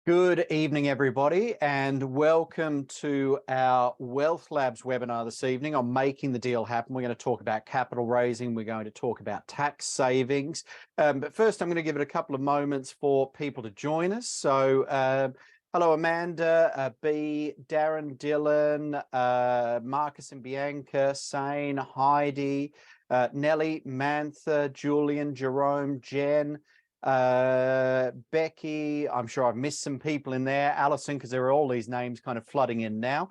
Good evening, everybody, and welcome to our Wealth Labs webinar this evening on making the deal happen. We're going to talk about capital raising. We're going to talk about tax savings. But first, I'm going to give it a couple of moments for people to join us. So hello, Amanda, B, Darren, Dylan, Marcus and Bianca, Sane, Heidi, Nellie, Mantha, Julian, Jerome, Jen, Becky, I'm sure I've missed some people in there, Alison, because there are all these names kind of flooding in now.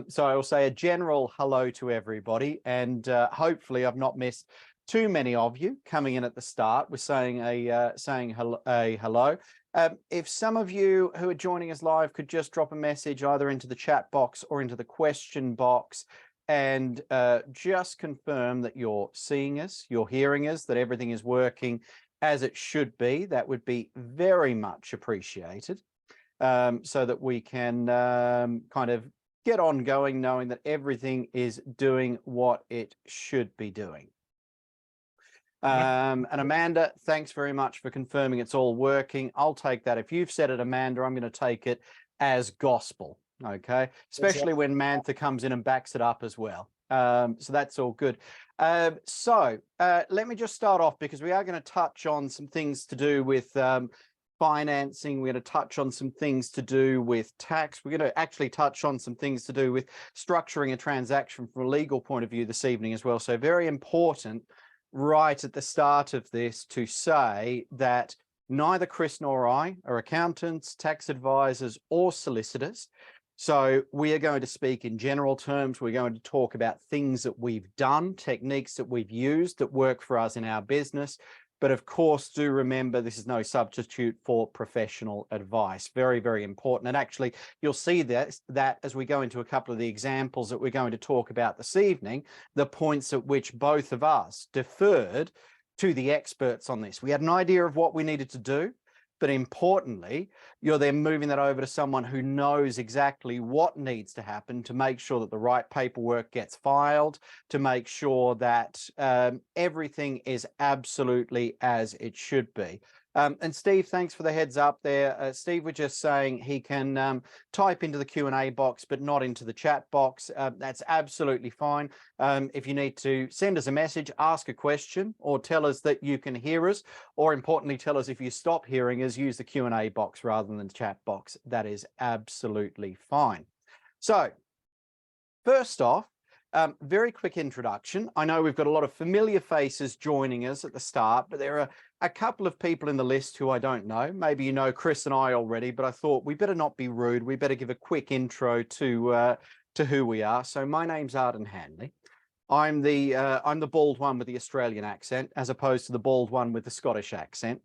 So I will say a general hello to everybody, and hopefully I've not missed too many of you coming in at the start. We're saying a hello. If some of you who are joining us live could just drop a message either into the chat box or into the question box and just confirm that you're seeing us, you're hearing us, that everything is working as it should be, that would be very much appreciated, so that we can kind of get on going knowing that everything is doing what it should be doing. And Amanda, thanks very much for confirming it's all working. I'll take that. If you've said it, Amanda, I'm going to take it as gospel, okay? Especially when Mantha comes in and backs it up as well. So that's all good. Let me just start off, because we are going to touch on some things to do with financing. We're going to touch on some things to do with tax. We're going to actually touch on some things to do with structuring a transaction from a legal point of view this evening as well. So very important right at the start of this to say that neither Chris nor I are accountants, tax advisors, or solicitors. So we are going to speak in general terms. We're going to talk about things that we've done, techniques that we've used that work for us in our business. But of course, do remember this is no substitute for professional advice. Very, very important. And actually, you'll see that as we go into a couple of the examples that we're going to talk about this evening, the points at which both of us deferred to the experts on this. We had an idea of what we needed to do, but importantly, you're then moving that over to someone who knows exactly what needs to happen to make sure that the right paperwork gets filed, to make sure that everything is absolutely as it should be. And Steve, thanks for the heads up there. Steve was just saying he can type into the Q&A box, but not into the chat box. That's absolutely fine. If you need to send us a message, ask a question, or tell us that you can hear us, or importantly, tell us if you stop hearing us, use the Q&A box rather than the chat box. That is absolutely fine. So first off, very quick introduction. I know we've got a lot of familiar faces joining us at the start, but there are a couple of people in the list who I don't know. Maybe you know Chris and I already, but I thought we better not be rude. We better give a quick intro to who we are. So my name's Arden Hanley. I'm the bald one with the Australian accent, as opposed to the bald one with the Scottish accent.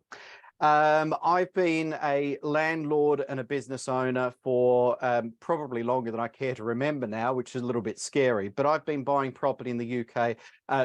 I've been a landlord and a business owner for probably longer than I care to remember now, which is a little bit scary. But I've been buying property in the UK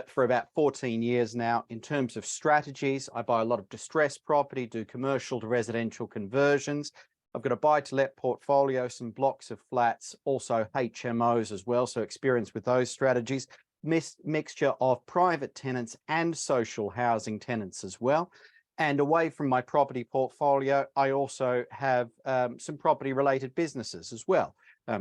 for about 14 years now. In terms of strategies, I buy a lot of distressed property, do commercial to residential conversions. I've got a buy-to-let portfolio, some blocks of flats, also HMOs as well, so experience with those strategies. Mixture of private tenants and social housing tenants as well. And away from my property portfolio, I also have some property-related businesses as well.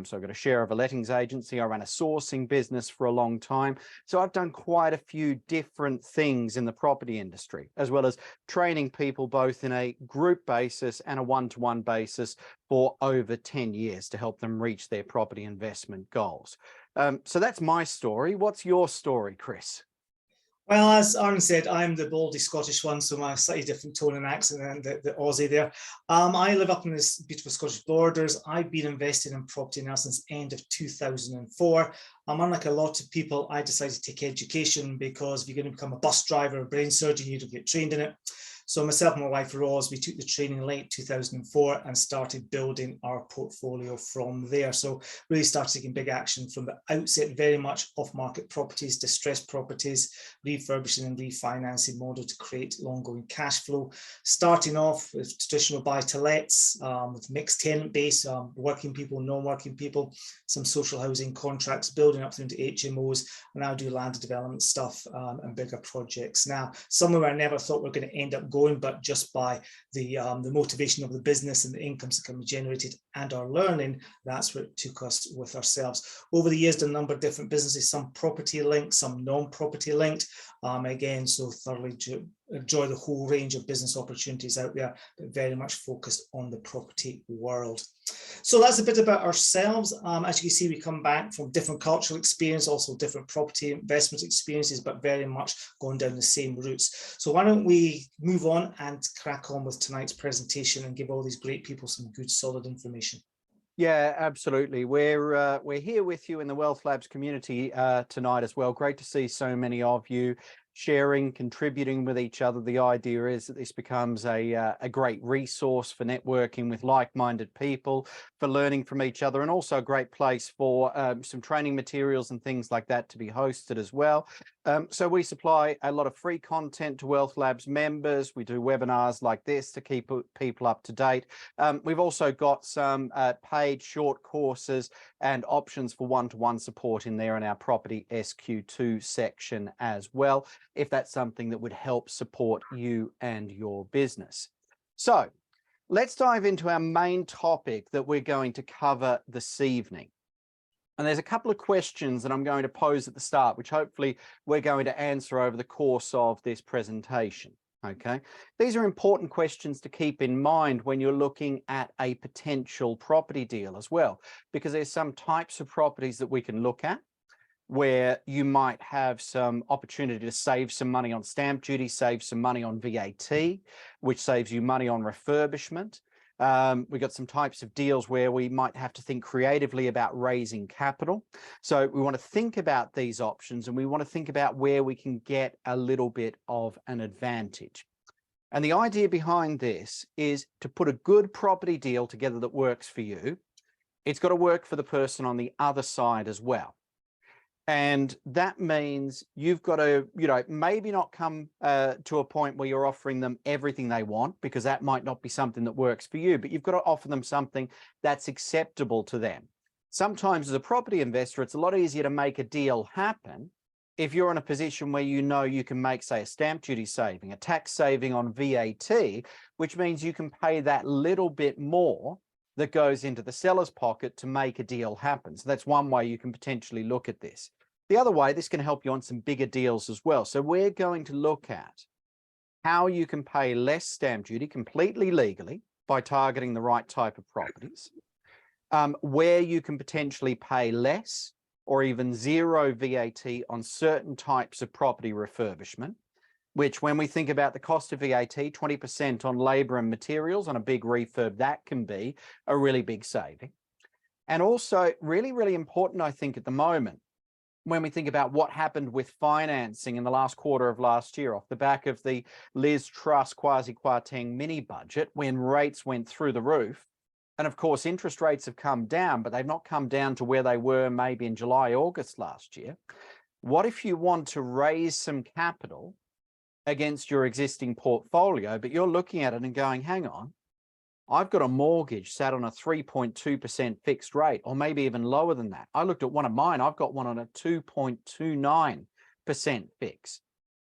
So I've got a share of a lettings agency. I ran a sourcing business for a long time. So I've done quite a few different things in the property industry, as well as training people both in a group basis and a one-to-one basis for over 10 years to help them reach their property investment goals. So that's my story. What's your story, Chris? Well, as Arden said, I'm the baldy Scottish one, so my slightly different tone and accent than the Aussie there. I live up in this beautiful Scottish borders. I've been investing in property now since end of 2004. Unlike a lot of people, I decided to take education because if you're going to become a bus driver or a brain surgeon, you don't get trained in it. So myself and my wife Rose, we took the training late 2004 and started building our portfolio from there. So really started taking big action from the outset, very much off-market properties, distressed properties, refurbishing and refinancing model to create ongoing cash flow. Starting off with traditional buy-to-lets, with mixed tenant base, working people, non-working people, some social housing contracts, building up into HMOs, and now do land development stuff and bigger projects. Now, somewhere I never thought we were going to end up going going, but just by the motivation of the business and the incomes that can be generated and our learning, that's where it took us with ourselves. Over the years, done a number of different businesses, some property linked, some non-property linked. Again, so thoroughly enjoy the whole range of business opportunities out there, but very much focused on the property world. So that's a bit about ourselves. As you can see, we come back from different cultural experience, also different property investment experiences, but very much going down the same routes. So why don't we move on and crack on with tonight's presentation and give all these great people some good, solid information. Yeah, absolutely. We're here with you in the Wealth Labs community tonight as well. Great to see so many of you sharing, contributing with each other. The idea is that this becomes a great resource for networking with like-minded people, for learning from each other, and also a great place for some training materials and things like that to be hosted as well. So we supply a lot of free content to Wealth Labs members. We do webinars like this to keep people up to date. We've also got some paid short courses and options for one-to-one support in there in our property SQ2 section as well, if that's something that would help support you and your business. So let's dive into our main topic that we're going to cover this evening. And there's a couple of questions that I'm going to pose at the start, which hopefully we're going to answer over the course of this presentation. Okay, these are important questions to keep in mind when you're looking at a potential property deal as well, because there's some types of properties that we can look at where you might have some opportunity to save some money on stamp duty, save some money on VAT, which saves you money on refurbishment. We've got some types of deals where we might have to think creatively about raising capital. So we want to think about these options, and we want to think about where we can get a little bit of an advantage. And the idea behind this is to put a good property deal together that works for you. It's got to work for the person on the other side as well. And that means you've got to, maybe not come to a point where you're offering them everything they want, because that might not be something that works for you, but you've got to offer them something that's acceptable to them. Sometimes as a property investor, it's a lot easier to make a deal happen if you're in a position where you can make, say, a stamp duty saving, a tax saving on VAT, which means you can pay that little bit more that goes into the seller's pocket to make a deal happen. So that's one way you can potentially look at this. The other way, this can help you on some bigger deals as well. So we're going to look at how you can pay less stamp duty completely legally by targeting the right type of properties, where you can potentially pay less or even zero VAT on certain types of property refurbishment, which when we think about the cost of VAT, 20% on labor and materials on a big refurb, that can be a really big saving. And also really, really important, I think, at the moment, when we think about what happened with financing in the last quarter of last year off the back of the Liz Truss quasi-Kwarteng mini budget, when rates went through the roof. And of course, interest rates have come down, but they've not come down to where they were maybe in July, August last year. What if you want to raise some capital against your existing portfolio, but you're looking at it and going, hang on, I've got a mortgage sat on a 3.2% fixed rate, or maybe even lower than that. I looked at one of mine, I've got one on a 2.29% fix.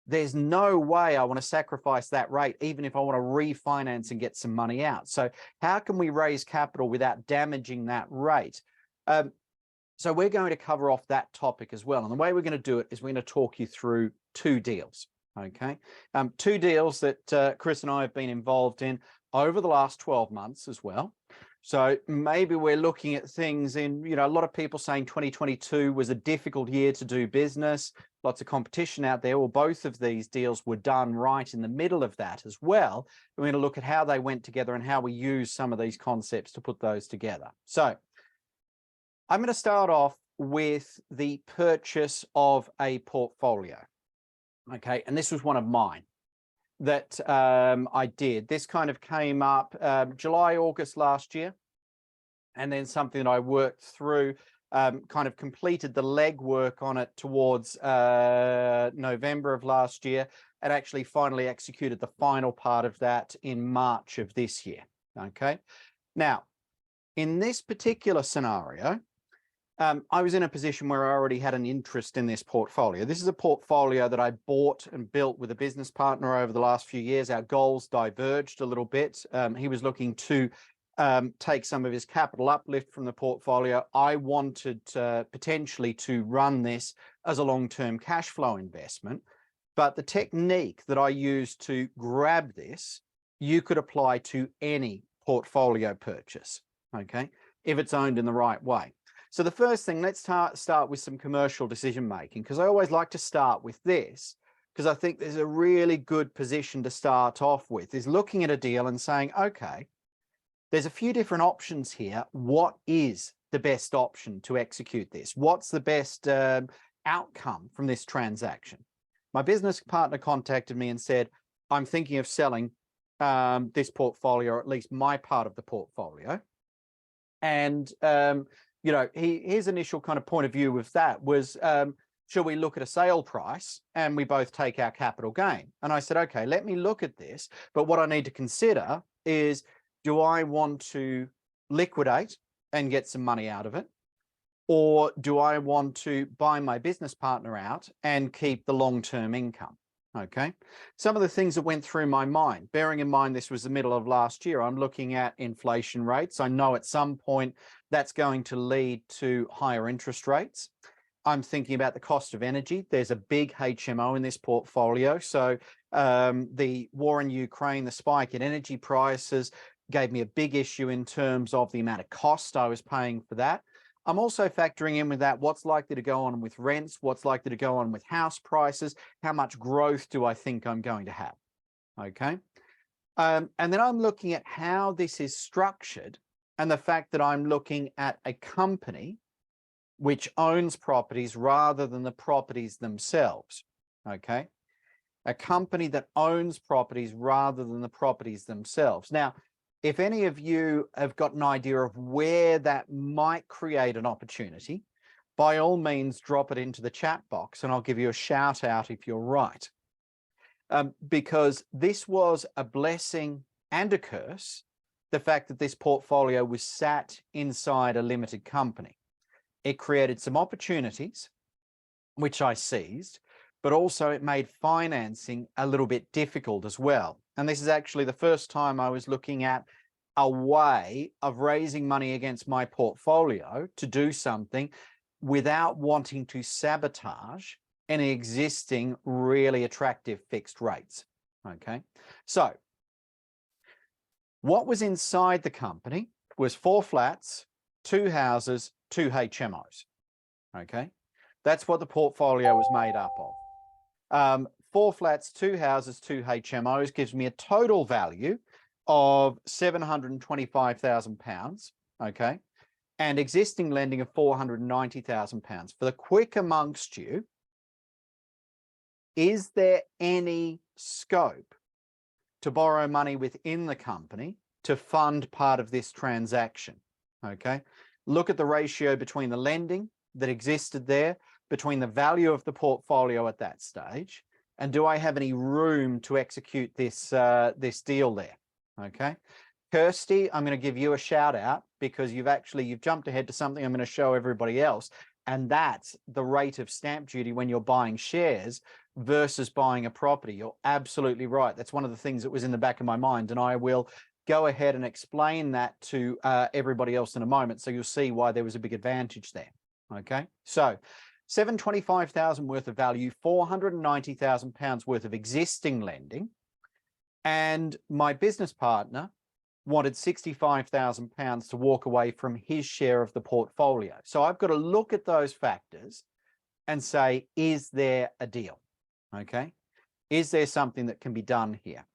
There's no way I want to sacrifice that rate, even if I want to refinance and get some money out. So how can we raise capital without damaging that rate? So we're going to cover off that topic as well. And the way we're going to do it is we're going to talk you through two deals. Okay, two deals that Chris and I have been involved in over the last 12 months as well. So maybe we're looking at things in, a lot of people saying 2022 was a difficult year to do business, lots of competition out there. Well, both of these deals were done right in the middle of that as well. We're going to look at how they went together and how we use some of these concepts to put those together. So I'm going to start off with the purchase of a portfolio. Okay, and this was one of mine that I did. This kind of came up July, August last year, and then something that I worked through, kind of completed the legwork on it towards November of last year, and actually finally executed the final part of that in March of this year. Okay, now in this particular scenario, I was in a position where I already had an interest in this portfolio. This is a portfolio that I bought and built with a business partner over the last few years. Our goals diverged a little bit. He was looking to take some of his capital uplift from the portfolio. I wanted potentially to run this as a long-term cash flow investment. But the technique that I used to grab this, you could apply to any portfolio purchase, okay, if it's owned in the right way. So the first thing, let's start with some commercial decision making, because I always like to start with this, because I think there's a really good position to start off with, is looking at a deal and saying, okay, there's a few different options here. What is the best option to execute this? What's the best outcome from this transaction? My business partner contacted me and said, I'm thinking of selling this portfolio, or at least my part of the portfolio. And you know, his initial kind of point of view with that was, should we look at a sale price and we both take our capital gain? And I said, okay, let me look at this. But what I need to consider is, do I want to liquidate and get some money out of it? Or do I want to buy my business partner out and keep the long-term income? Okay. Some of the things that went through my mind, bearing in mind this was the middle of last year, I'm looking at inflation rates. I know at some point that's going to lead to higher interest rates. I'm thinking about the cost of energy. There's a big HMO in this portfolio. So the war in Ukraine, the spike in energy prices gave me a big issue in terms of the amount of cost I was paying for that. I'm also factoring in with that what's likely to go on with rents, what's likely to go on with house prices, how much growth do I think I'm going to have, okay? And then I'm looking at how this is structured and the fact that I'm looking at a company which owns properties rather than the properties themselves, okay? A company that owns properties rather than the properties themselves. Now, if any of you have got an idea of where that might create an opportunity, by all means, drop it into the chat box and I'll give you a shout out if you're right. Because this was a blessing and a curse, the fact that this portfolio was sat inside a limited company. It created some opportunities, which I seized, but also it made financing a little bit difficult as well. And this is actually the first time I was looking at a way of raising money against my portfolio to do something without wanting to sabotage any existing really attractive fixed rates. Okay, so what was inside the company was 4 flats, 2 houses, 2 HMOs. Okay, that's what the portfolio was made up of. 4 flats, 2 houses, 2 HMOs gives me a total value of £725,000, okay, and existing lending of £490,000. For the quick amongst you, is there any scope to borrow money within the company to fund part of this transaction? Okay, look at the ratio between the lending that existed there, between the value of the portfolio at that stage, and do I have any room to execute this this deal there? Okay, Kirsty, I'm going to give you a shout out because you've jumped ahead to something I'm going to show everybody else, and that's the rate of stamp duty when you're buying shares versus buying a property. You're absolutely right. That's one of the things that was in the back of my mind, and I will go ahead and explain that to everybody else in a moment, so you'll see why there was a big advantage there. Okay, so $725,000 worth of value, £490,000 worth of existing lending, and my business partner wanted £65,000 to walk away from his share of the portfolio. So I've got to look at those factors and say, is there a deal? Okay, is there something that can be done here?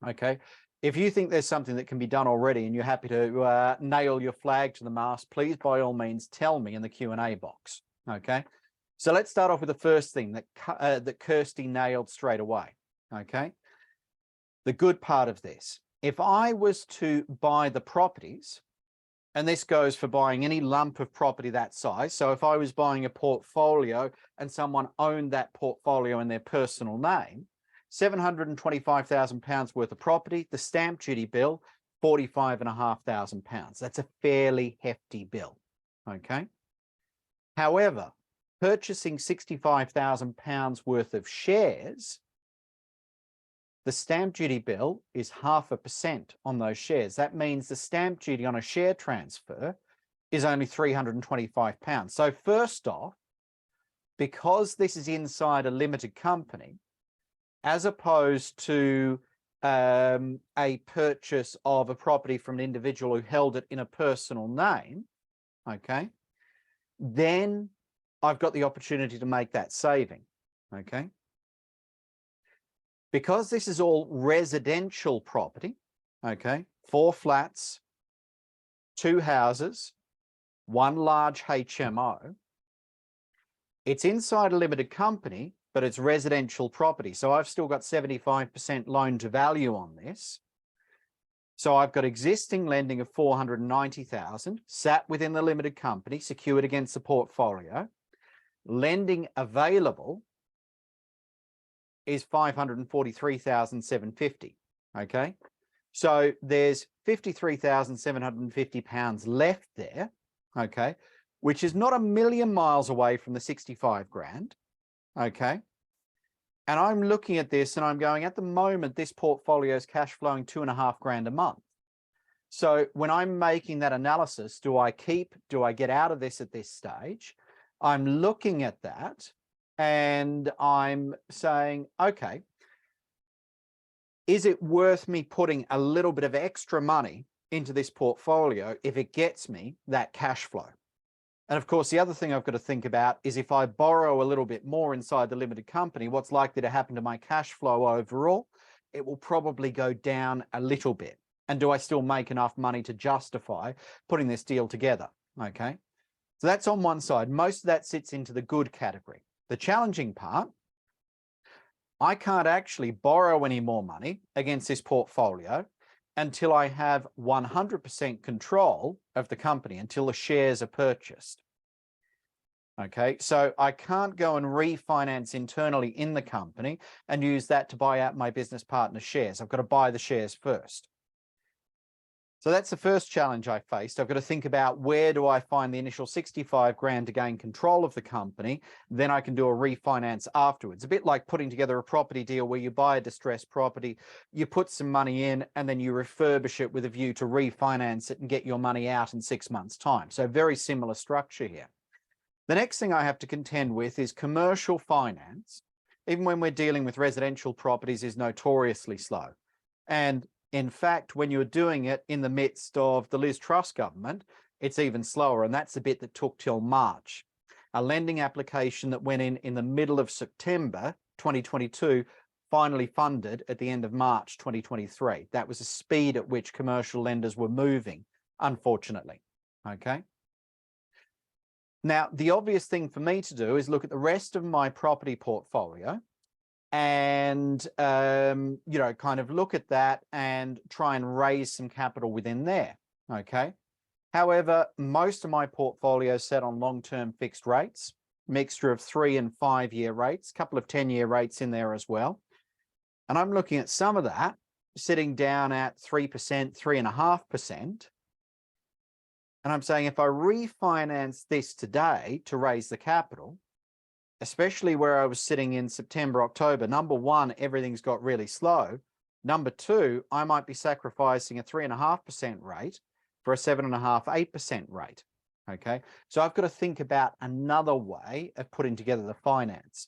Okay, if you think there's something that can be done already and you're happy to nail your flag to the mast, please, by all means, tell me in the Q&A box. Okay, so let's start off with the first thing that Kirsty nailed straight away. Okay, the good part of this, if I was to buy the properties, and this goes for buying any lump of property that size. So if I was buying a portfolio and someone owned that portfolio in their personal name, £725,000 worth of property, the stamp duty bill, £45,500. That's a fairly hefty bill. Okay. However, purchasing £65,000 worth of shares, the stamp duty bill is 0.5% on those shares. That means the stamp duty on a share transfer is only £325. So first off, because this is inside a limited company, as opposed to a purchase of a property from an individual who held it in a personal name, okay, then I've got the opportunity to make that saving, okay? Because this is all residential property, okay, 4 flats, 2 houses, 1 large HMO, it's inside a limited company, but it's residential property. So I've still got 75% loan to value on this. So I've got existing lending of 490,000 sat within the limited company, secured against the portfolio. Lending available is 543,750. Okay. So there's £53,750 left there. Okay. Which is not a million miles away from the 65 grand. Okay. And I'm looking at this and I'm going, at the moment, this portfolio is cash flowing 2.5 grand a month. So when I'm making that analysis, do I get out of this at this stage? I'm looking at that and I'm saying, okay, is it worth me putting a little bit of extra money into this portfolio if it gets me that cash flow? And of course, the other thing I've got to think about is if I borrow a little bit more inside the limited company, what's likely to happen to my cash flow overall? It will probably go down a little bit. And do I still make enough money to justify putting this deal together? Okay. So that's on one side. Most of that sits into the good category. The challenging part, I can't actually borrow any more money against this portfolio until I have 100% control of the company, until the shares are purchased. Okay, so I can't go and refinance internally in the company and use that to buy out my business partner's shares. I've got to buy the shares first. So that's the first challenge I faced. I've got to think about, where do I find the initial 65 grand to gain control of the company? Then I can do a refinance afterwards. A bit like putting together a property deal where you buy a distressed property, you put some money in and then you refurbish it with a view to refinance it and get your money out in 6 months' time. So very similar structure here. The next thing I have to contend with is commercial finance, even when we're dealing with residential properties, is notoriously slow. And in fact, when you're doing it in the midst of the Liz Truss government, it's even slower. And that's the bit that took till March. A lending application that went in the middle of September 2022, finally funded at the end of March 2023. That was the speed at which commercial lenders were moving, unfortunately. Okay. Now, the obvious thing for me to do is look at the rest of my property portfolio and, you know, kind of look at that and try and raise some capital within there. Okay. However, most of my portfolio is set on long-term fixed rates, mixture of 3 and 5 year rates, a couple of 10-year rates in there as well. And I'm looking at some of that sitting down at 3%, 3.5%. And I'm saying, if I refinance this today to raise the capital, especially where I was sitting in September, October, number one, everything's got really slow. Number two, I might be sacrificing a 3.5% rate for a 7.5%, 8% rate. Okay. So I've got to think about another way of putting together the finance.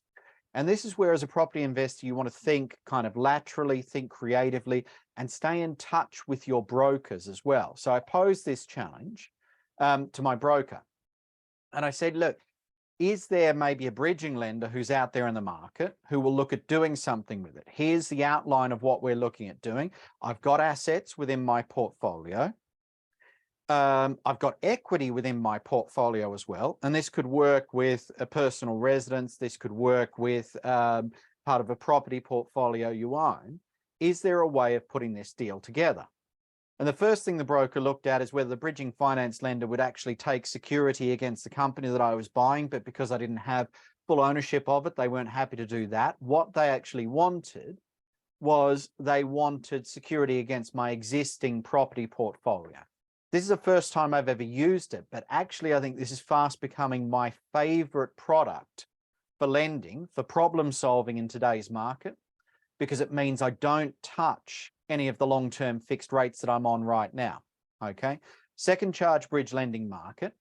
And this is where, as a property investor, you want to think kind of laterally, think creatively, and stay in touch with your brokers as well. So I posed this challenge to my broker. And I said, look, is there maybe a bridging lender who's out there in the market who will look at doing something with it? Here's the outline of what we're looking at doing. I've got assets within my portfolio. I've got equity within my portfolio as well. And this could work with a personal residence. This could work with part of a property portfolio you own. Is there a way of putting this deal together? And the first thing the broker looked at is whether the bridging finance lender would actually take security against the company that I was buying, but because I didn't have full ownership of it, they weren't happy to do that. What they actually wanted was, they wanted security against my existing property portfolio. This is the first time I've ever used it, but actually I think this is fast becoming my favorite product for lending, for problem solving in today's market, because it means I don't touch any of the long-term fixed rates that I'm on right now, okay? Second charge bridge lending market,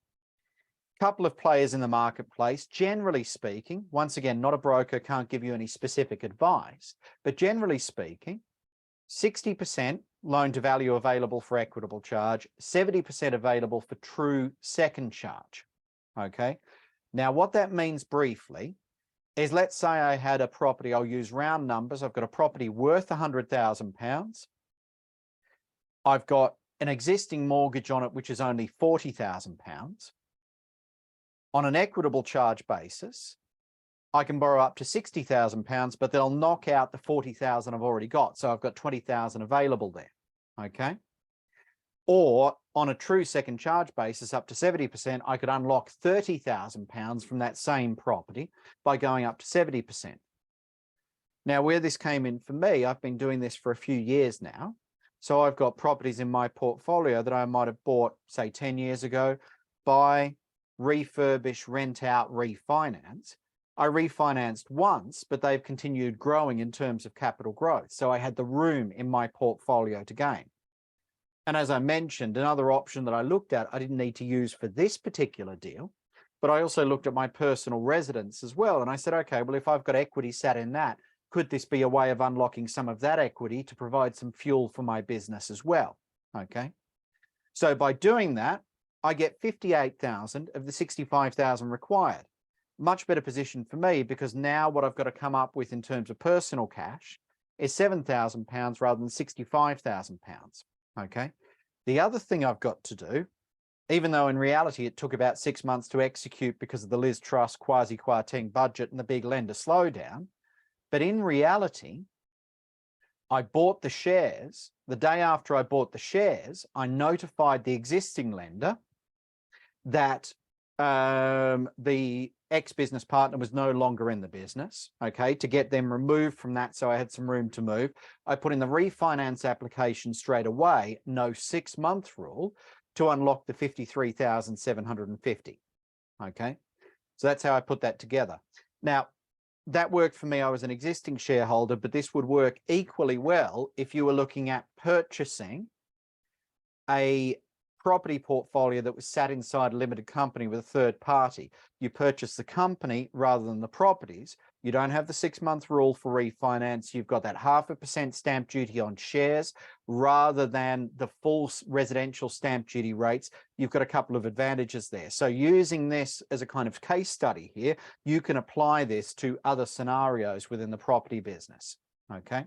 couple of players in the marketplace, generally speaking, once again, not a broker, can't give you any specific advice, but generally speaking, 60% loan to value available for equitable charge, 70% available for true second charge, okay? Now, what that means briefly is, let's say I had a property, I'll use round numbers, I've got a property worth £100,000. I've got an existing mortgage on it, which is only £40,000. On an equitable charge basis, I can borrow up to £60,000, but they'll knock out the £40,000 I've already got. So I've got £20,000 available there, okay? Or on a true second charge basis, up to 70%, I could unlock £30,000 from that same property by going up to 70%. Now, where this came in for me, I've been doing this for a few years now. So I've got properties in my portfolio that I might have bought, say, 10 years ago, buy, refurbish, rent out, refinance. I refinanced once, but they've continued growing in terms of capital growth. So I had the room in my portfolio to gain. And as I mentioned, another option that I looked at, I didn't need to use for this particular deal, but I also looked at my personal residence as well. And I said, okay, well, if I've got equity sat in that, could this be a way of unlocking some of that equity to provide some fuel for my business as well? Okay. So by doing that, I get 58,000 of the 65,000 required. Much better position for me, because now what I've got to come up with in terms of personal cash is £7,000 rather than £65,000. Okay. The other thing I've got to do, even though in reality it took about 6 months to execute because of the Liz Truss quasi-quarantine budget and the big lender slowdown, but in reality, I bought the shares. The day after I bought the shares, I notified the existing lender that the ex-business partner was no longer in the business, okay, to get them removed from that, so I had some room to move. I put in the refinance application straight away, no 6-month rule, to unlock the 53,750, okay? So that's how I put that together. Now, that worked for me. I was an existing shareholder, but this would work equally well if you were looking at purchasing a property portfolio that was sat inside a limited company with a third party. You purchase the company rather than the properties. You don't have the 6-month rule for refinance. You've got that 0.5% stamp duty on shares rather than the full residential stamp duty rates. You've got a couple of advantages there. So using this as a kind of case study here, you can apply this to other scenarios within the property business, okay?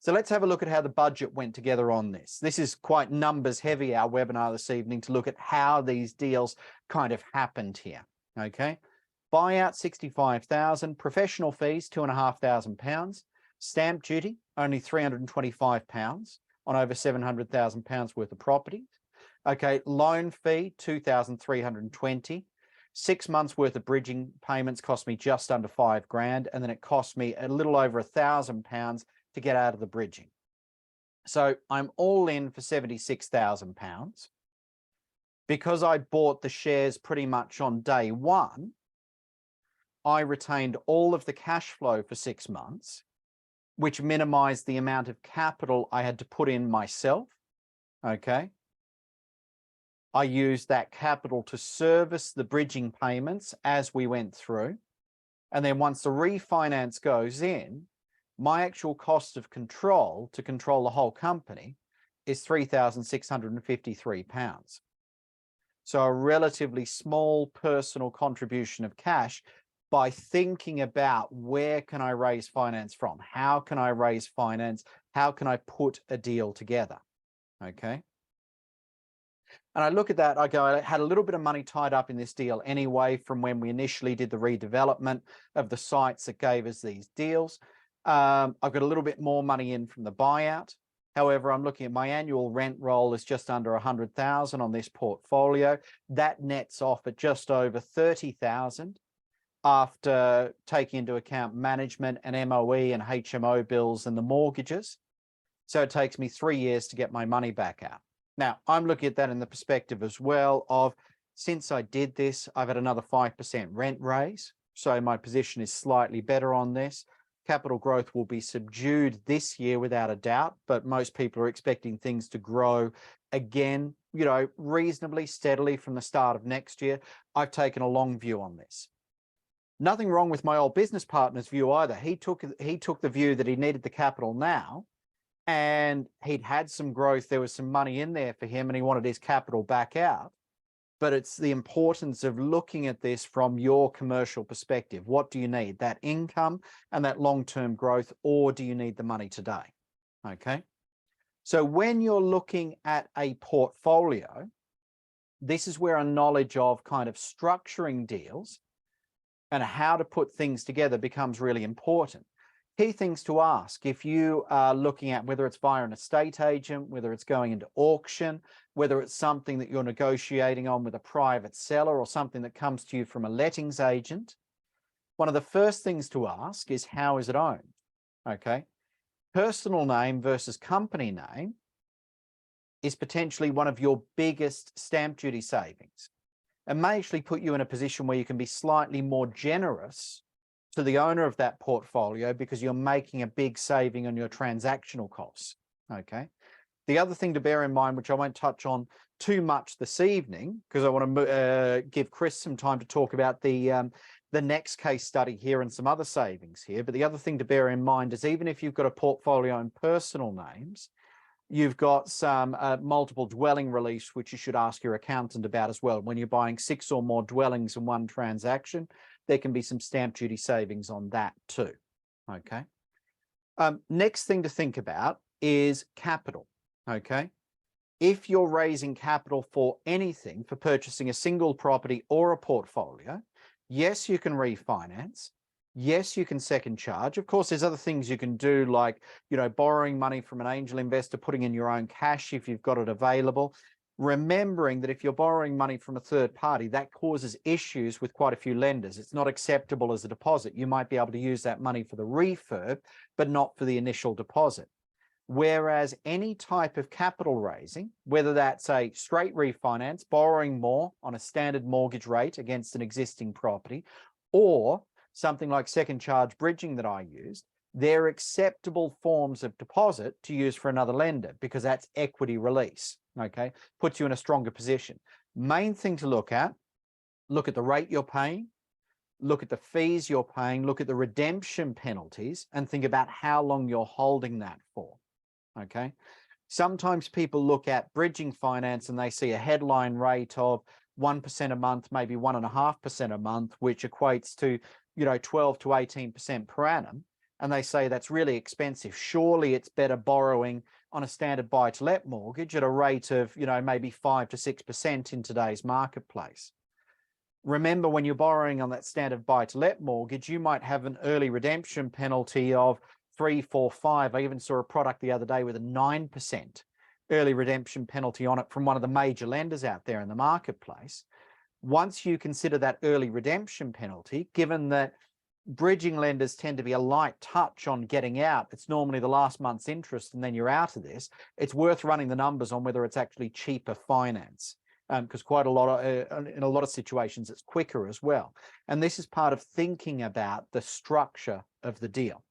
So let's have a look at how the budget went together on this. This is quite numbers heavy, our webinar this evening, to look at how these deals kind of happened here, okay? Buyout, 65,000, professional fees, £2,500, stamp duty, only £325 on over £700,000 worth of properties. Okay, loan fee, 2,320. 6 months worth of bridging payments cost me just under £5,000, and then it cost me a little over £1,000 to get out of the bridging. So I'm all in for £76,000. Because I bought the shares pretty much on day one, I retained all of the cash flow for 6 months, which minimized the amount of capital I had to put in myself, okay? I used that capital to service the bridging payments as we went through. And then once the refinance goes in, my actual cost of control to control the whole company is £3,653. So a relatively small personal contribution of cash by thinking about where can I raise finance from? How can I raise finance? How can I put a deal together? Okay. And I look at that, I go, I had a little bit of money tied up in this deal anyway from when we initially did the redevelopment of the sites that gave us these deals. I've got a little bit more money in from the buyout. However, I'm looking at my annual rent roll is just under 100,000 on this portfolio. That nets off at just over 30,000 after taking into account management and MOE and HMO bills and the mortgages. So it takes me 3 years to get my money back out. Now, I'm looking at that in the perspective as well of, since I did this, I've had another 5% rent raise. So my position is slightly better on this. Capital growth will be subdued this year without a doubt, but most people are expecting things to grow again, you know, reasonably steadily from the start of next year. I've taken a long view on this. Nothing wrong with my old business partner's view either. He took the view that he needed the capital now, and he'd had some growth. There was some money in there for him and he wanted his capital back out. But it's the importance of looking at this from your commercial perspective. What do you need? That income and that long-term growth, or do you need the money today? Okay. So when you're looking at a portfolio, this is where a knowledge of kind of structuring deals and how to put things together becomes really important. Key things to ask if you are looking at whether it's via an estate agent, whether it's going into auction, whether it's something that you're negotiating on with a private seller or something that comes to you from a lettings agent. One of the first things to ask is, how is it owned? Okay. Personal name versus company name is potentially one of your biggest stamp duty savings, and may actually put you in a position where you can be slightly more generous to the owner of that portfolio because you're making a big saving on your transactional costs. Okay. The other thing to bear in mind, which I won't touch on too much this evening, because I want to give Chris some time to talk about the next case study here and some other savings here. But the other thing to bear in mind is, even if you've got a portfolio in personal names, you've got some multiple dwelling release, which you should ask your accountant about as well. When you're buying 6 or more dwellings in one transaction, there can be some stamp duty savings on that too. Okay. Next thing to think about is capital. Okay. If you're raising capital for anything, for purchasing a single property or a portfolio, yes, you can refinance. Yes, you can second charge. Of course, there's other things you can do, like, you know, borrowing money from an angel investor, putting in your own cash if you've got it available. Remembering that if you're borrowing money from a third party, that causes issues with quite a few lenders. It's not acceptable as a deposit. You might be able to use that money for the refurb, but not for the initial deposit. Whereas any type of capital raising, whether that's a straight refinance, borrowing more on a standard mortgage rate against an existing property, or something like second charge bridging that I used, they're acceptable forms of deposit to use for another lender, because that's equity release. Okay, puts you in a stronger position. Main thing to look at the rate you're paying, look at the fees you're paying, look at the redemption penalties, and think about how long you're holding that for. Okay, sometimes people look at bridging finance and they see a headline rate of 1% a month, maybe 1.5% a month, which equates to, you know, 12 to 18% per annum. And they say that's really expensive. Surely it's better borrowing on a standard buy-to-let mortgage at a rate of, you know, maybe 5 to 6% in today's marketplace. Remember, when you're borrowing on that standard buy-to-let mortgage, you might have an early redemption penalty of 3, 4, 5. I even saw a product the other day with a 9% early redemption penalty on it from one of the major lenders out there in the marketplace. Once you consider that early redemption penalty, given that bridging lenders tend to be a light touch on getting out, it's normally the last month's interest and then you're out of this, it's worth running the numbers on whether it's actually cheaper finance, because quite a lot of, in a lot of situations, it's quicker as well. And this is part of thinking about the structure of the deal.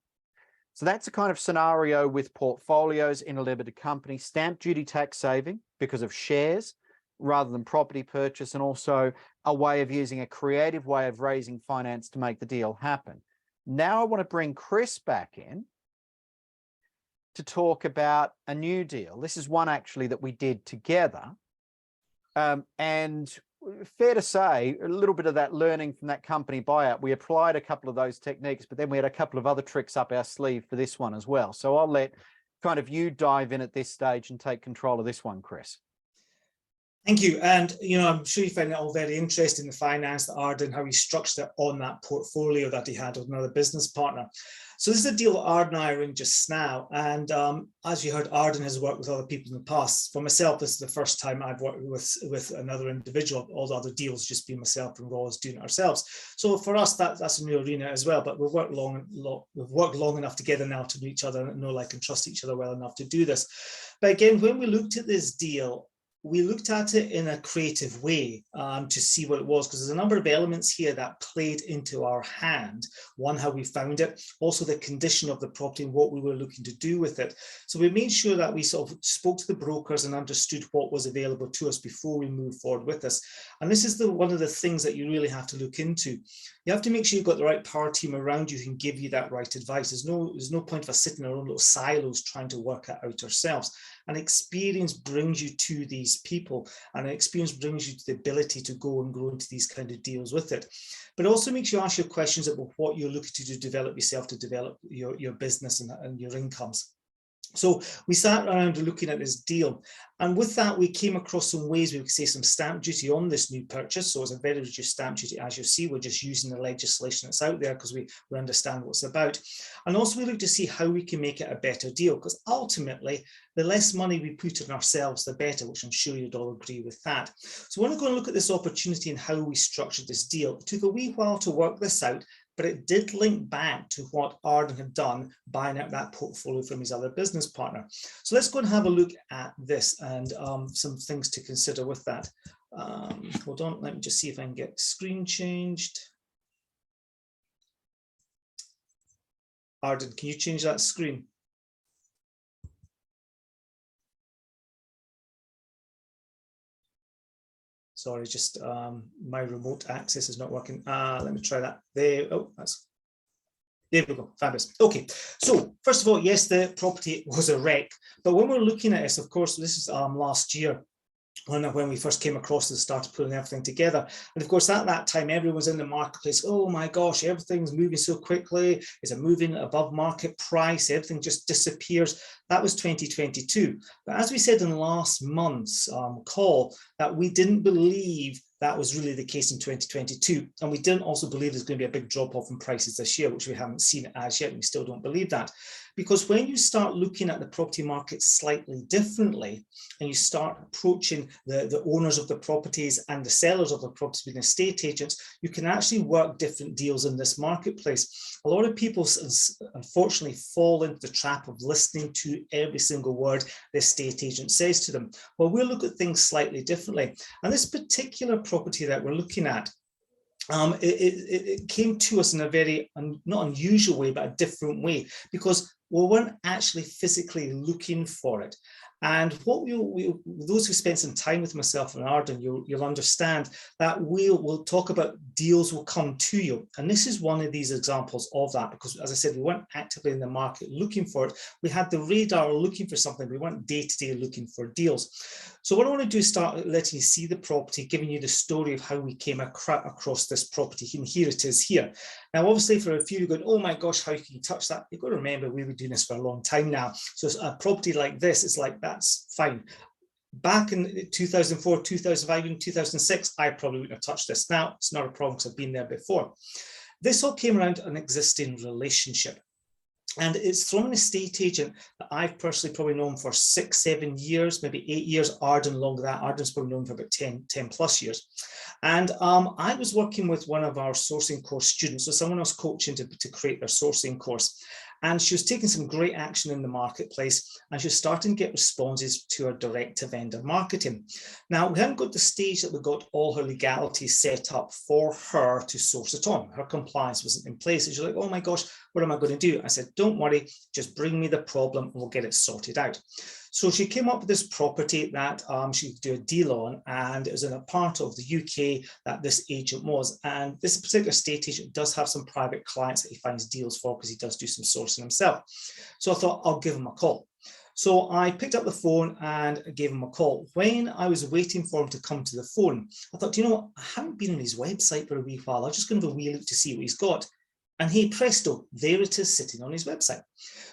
So that's a kind of scenario with portfolios in a limited company. Stamp duty tax saving because of shares rather than property purchase, and also a way of using a creative way of raising finance to make the deal happen. Now I want to bring Chris back in to talk about a new deal. This is one actually that we did together. And fair to say, a little bit of that learning from that company buyout, we applied a couple of those techniques, but then we had a couple of other tricks up our sleeve for this one as well. So I'll let kind of you dive in at this stage and take control of this one, Chris. Thank you. And, you know, I'm sure you find it all very interesting, the finance that Arden, how he structured it on that portfolio that he had with another business partner. So this is a deal Arden and I are in just now. And as you heard, Arden has worked with other people in the past. For myself, this is the first time I've worked with another individual. All the other deals just been myself and Roz doing it ourselves. So for us, that's a new arena as well. But we've worked long enough together now to know each other and know, like, and trust each other well enough to do this. But again, when we looked at this deal, we looked at it in a creative way to see what it was, because there's a number of elements here that played into our hand. One, how we found it, also the condition of the property and what we were looking to do with it. So we made sure that we sort of spoke to the brokers and understood what was available to us before we moved forward with this. And this is one of the things that you really have to look into. You have to make sure you've got the right power team around you who can give you that right advice. There's no point of us sitting in our own little silos trying to work it out ourselves. And experience brings you to these people, and experience brings you to the ability to go and grow into these kind of deals with it. But also make sure you ask your questions about what you're looking to do to develop yourself, to develop your business and your incomes. So we sat around looking at this deal, and with that we came across some ways we could say some stamp duty on this new purchase. So it's a very reduced stamp duty, as you see. We're just using the legislation that's out there because we understand what's about. And also we look to see how we can make it a better deal, because ultimately the less money we put in ourselves, the better, which I'm sure you'd all agree with that. So we're going to go and look at this opportunity and how we structured this deal. It took a wee while to work this out, but it did link back to what Arden had done buying out that portfolio from his other business partner. So let's go and have a look at this and some things to consider with that. Hold on, let me just see if I can get screen changed. Arden, can you change that screen? Sorry, just my remote access is not working. Let me try that. There, oh, there we go, fabulous. Okay, so first of all, yes, the property was a wreck, but when we're looking at this, of course, this is last year, when we first came across and started putting everything together. And of course, at that time, everyone was in the marketplace. Oh my gosh, everything's moving so quickly. Is it moving above market price? Everything just disappears. That was 2022. But as we said in last month's call, that we didn't believe that was really the case in 2022. And we didn't also believe there's going to be a big drop off in prices this year, which we haven't seen as yet. And we still don't believe that. Because when you start looking at the property market slightly differently, and you start approaching the owners of the properties and the sellers of the properties being estate agents, you can actually work different deals in this marketplace. A lot of people unfortunately fall into the trap of listening to every single word the estate agent says to them. Well, we'll look at things slightly differently. And this particular property that we're looking at, it came to us in a very, not unusual way, but a different way, because we weren't actually physically looking for it. And what those who spend some time with myself and Arden, you'll understand that we'll talk about deals will come to you. And this is one of these examples of that, because as I said, we weren't actively in the market looking for it. We had the radar looking for something. We weren't day-to-day looking for deals. So what I want to do is start letting you see the property, giving you the story of how we came across this property. And here it is here. Now, obviously, for a few, you're going, oh my gosh, how can you touch that? You've got to remember, we've been doing this for a long time now. So a property like this, it's like, that's fine. Back in 2004, 2005, and 2006, I probably wouldn't have touched this. Now, it's not a problem because I've been there before. This all came around an existing relationship. And it's from an estate agent that I've personally probably known for 6, 7 years, maybe 8 years. Arden longer than that. Arden's probably known for about 10 plus years. And I was working with one of our sourcing course students, so someone else coaching to create their sourcing course. And she was taking some great action in the marketplace, and she was starting to get responses to her direct-to-vendor marketing. Now, we hadn't got the stage that we got all her legalities set up for her to source it on. Her compliance wasn't in place. And she's like, oh my gosh, what am I going to do? I said, don't worry, just bring me the problem and we'll get it sorted out. So she came up with this property that she could do a deal on, and it was in a part of the UK that this agent was. And this particular estate agent does have some private clients that he finds deals for, because he does do some sourcing himself. So I thought, I'll give him a call. So I picked up the phone and gave him a call. When I was waiting for him to come to the phone, I thought, you know what, I haven't been on his website for a wee while. I'm just going to have a wee look to see what he's got. And hey, presto, there it is sitting on his website.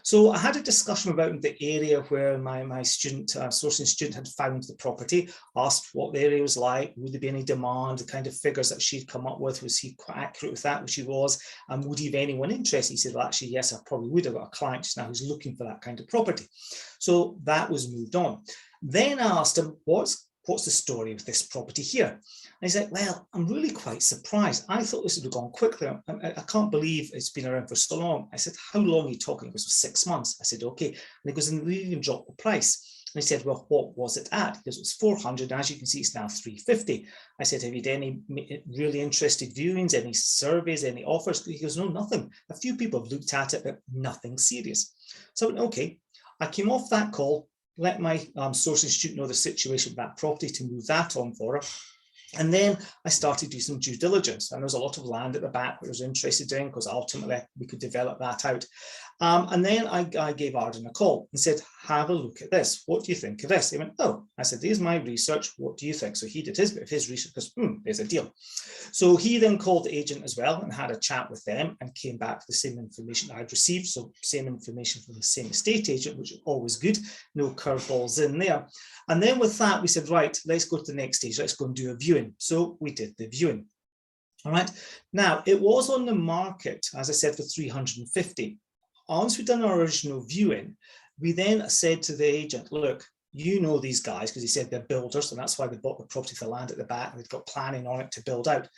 So I had a discussion about the area where my student, sourcing student, had found the property, asked what the area was like, would there be any demand, the kind of figures that she'd come up with, was he quite accurate with that, which he was, and would he have anyone interested? He said, well, actually, yes, I probably would have got a client just now who's looking for that kind of property. So that was moved on. Then I asked him, what's the story of this property here? And he's like, well, I'm really quite surprised. I thought this would have gone quickly. I can't believe it's been around for so long. I said, how long are you talking? He goes, 6 months. I said, okay. And he goes, and we even dropped the price. And he said, well, what was it at? Because it was 400, and as you can see, it's now 350. I said, have you had any really interested viewings, any surveys, any offers? He goes, no, nothing. A few people have looked at it, but nothing serious. So I went, okay. I came off that call, let my source institute know the situation with that property to move that on for her. And then I started to do some due diligence, and there's a lot of land at the back that I was interested in, because ultimately we could develop that out. And then I gave Arden a call and said, have a look at this. What do you think of this? He went, oh, I said, here's my research. What do you think? So he did his bit of his research, because there's a deal. So he then called the agent as well and had a chat with them and came back with the same information I'd received. So same information from the same estate agent, which is always good. No curveballs in there. And then with that, we said, right, let's go to the next stage. Let's go and do a viewing. So we did the viewing. All right. Now, it was on the market, as I said, for 350. Once we'd done our original viewing, we then said to the agent, look, you know these guys, because he said they're builders, and that's why they bought the property for land at the back, and they've got planning on it to build out.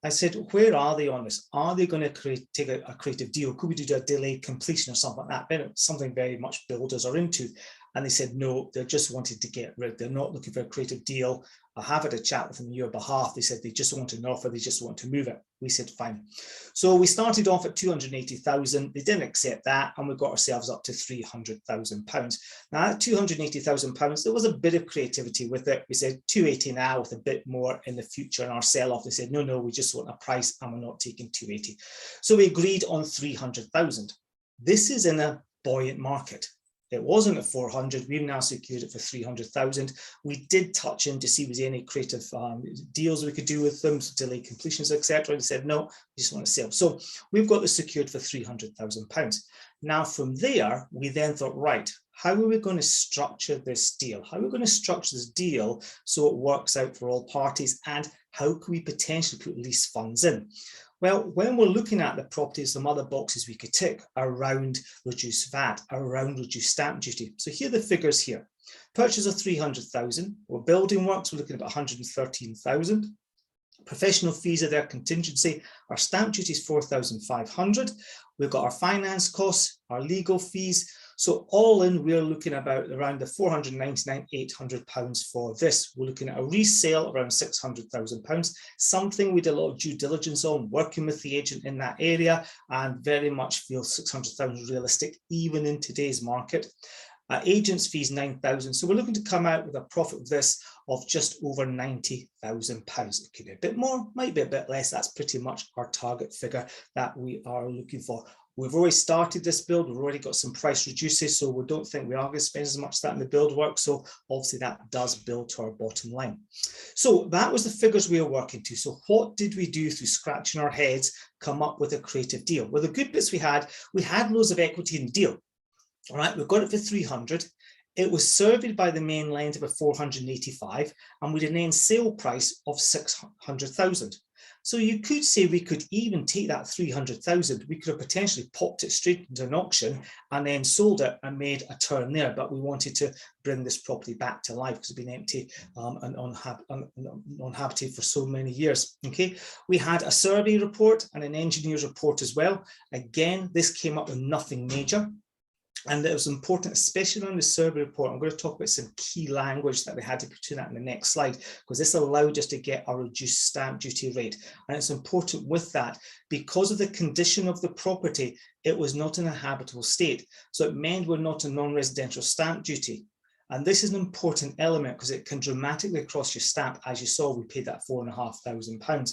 I said, where are they on this? Are they going to take a creative deal? Could we do a delayed completion or something like that? Something very much builders are into. And they said, no, they just wanted to get rid. They're not looking for a creative deal. I have had a chat with them on your behalf. They said they just want an offer. They just want to move it. We said, fine. So we started off at 280,000. They didn't accept that, and we got ourselves up to 300,000 pounds. Now, at 280,000 pounds, there was a bit of creativity with it. We said 280 now with a bit more in the future. And our sell-off, they said, no, we just want a price, and we're not taking 280. So we agreed on 300,000. This is in a buoyant market. It wasn't at 400. We've now secured it for 300,000. We did touch in to see was there any creative deals we could do with them, so delay completions, etc. And said, no, we just want to sell. So we've got this secured for 300,000 pounds. Now from there, we then thought, right, how are we going to structure this deal? How are we going to structure this deal so it works out for all parties? And how can we potentially put lease funds in? Well, when we're looking at the property, some other boxes we could tick around reduced VAT, around reduced stamp duty. So here are the figures here. Purchase of 300,000, or building works, we're looking at 113,000. Professional fees are their contingency. Our stamp duty is 4,500. We've got our finance costs, our legal fees. So all in, we're looking about around the 499,800 pounds for this. We're looking at a resale around 600,000 pounds, something we did a lot of due diligence on, working with the agent in that area, and very much feel 600,000 realistic, even in today's market. Agents fees 9,000. So we're looking to come out with a profit of this of just over 90,000 pounds. It could be a bit more, might be a bit less. That's pretty much our target figure that we are looking for. We've already started this build. We've already got some price reduces, so we don't think we are going to spend as much of that in the build work. So obviously that does build to our bottom line. So that was the figures we were working to. So what did we do through scratching our heads, come up with a creative deal? Well, the good bits we had loads of equity in the deal. All right, we've got it for 300. It was surveyed by the main lender for 485, and we had an end sale price of 600,000. So you could say we could even take that 300,000, we could have potentially popped it straight into an auction and then sold it and made a turn there. But we wanted to bring this property back to life because it's been empty and uninhabited for so many years. Okay, we had a survey report and an engineer's report as well. Again, this came up with nothing major. And it was important, especially on the survey report. I'm going to talk about some key language that we had to put in that in the next slide, because this allowed us to get a reduced stamp duty rate. And it's important with that, because of the condition of the property, it was not in a habitable state. So it meant we're not a non-residential stamp duty. And this is an important element because it can dramatically cross your stamp. As you saw, we paid that £4,500.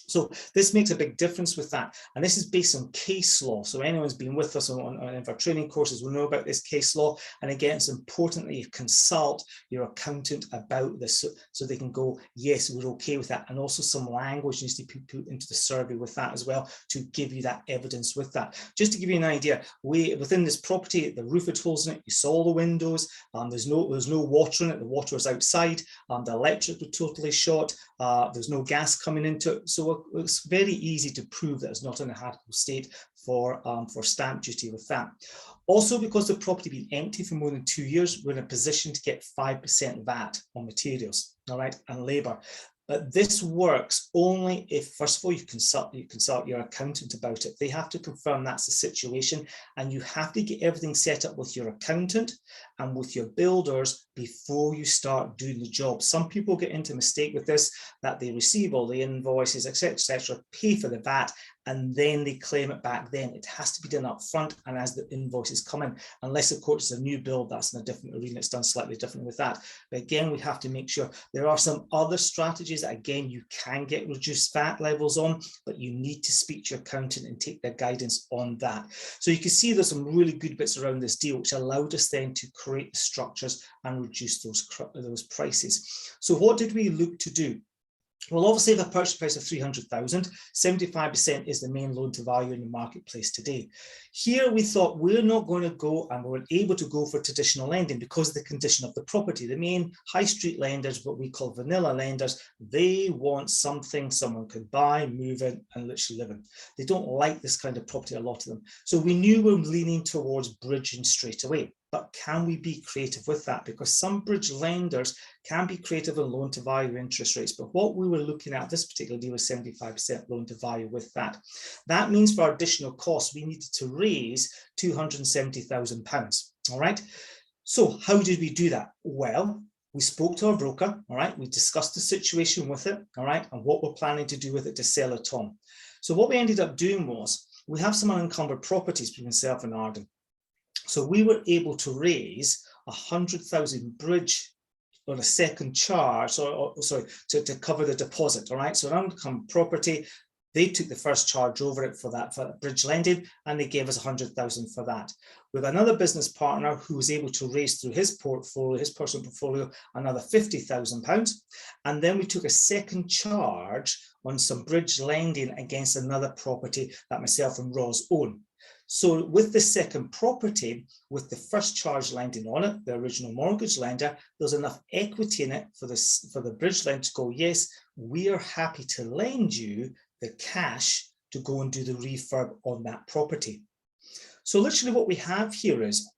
So this makes a big difference with that. And this is based on case law. So anyone's been with us on any of our training courses will know about this case law. And again, it's important that you consult your accountant about this so they can go, yes, we're okay with that. And also some language needs to be put into the survey with that as well to give you that evidence with that. Just to give you an idea, within this property, the roof had holes in it. You saw the windows. There's no water in it. The water was outside. The electric was totally short. There's no gas coming into it. So it's very easy to prove that it's not in a habitable state for stamp duty with that. Also, because the property been empty for more than 2 years, we're in a position to get 5% VAT on materials, all right, and labour. But this works only if, first of all, you consult your accountant about it. They have to confirm that's the situation, and you have to get everything set up with your accountant and with your builders before you start doing the job. Some people get into a mistake with this, that they receive all the invoices, etc., pay for the VAT, and then they claim it back then. It has to be done up front and as the invoices come in, unless of course it's a new build, that's in a different arena, it's done slightly different with that. But again, we have to make sure there are some other strategies that again, you can get reduced VAT levels on, but you need to speak to your accountant and take their guidance on that. So you can see there's some really good bits around this deal, which allowed us then to create the structures and reduce those prices. So what did we look to do? Well, obviously, if a purchase price of 300,000, 75% is the main loan to value in the marketplace today. Here, we thought we're not going to go, and we were able to go for traditional lending because of the condition of the property. The main high street lenders, what we call vanilla lenders, they want something someone could buy, move in, and literally live in. They don't like this kind of property, a lot of them. So we knew we were leaning towards bridging straight away. But can we be creative with that? Because some bridge lenders can be creative on loan to value interest rates. But what we were looking at this particular deal was 75% loan to value with that. That means for our additional costs, we needed to raise £270,000. All right. So how did we do that? Well, we spoke to our broker. All right. We discussed the situation with it. All right. And what we're planning to do with it to sell it on. So what we ended up doing was we have some unencumbered properties between myself and Arden. So we were able to raise 100,000 bridge on a second charge, to cover the deposit. All right. So an unencumbered property, they took the first charge over it for that bridge lending, and they gave us 100,000 for that. We have another business partner who was able to raise through his portfolio, his personal portfolio, another £50,000. And then we took a second charge on some bridge lending against another property that myself and Roz own. So with the second property, with the first charge lending on it, the original mortgage lender, there's enough equity in it for the bridge lender to go, yes, we are happy to lend you the cash to go and do the refurb on that property. So literally what we have here is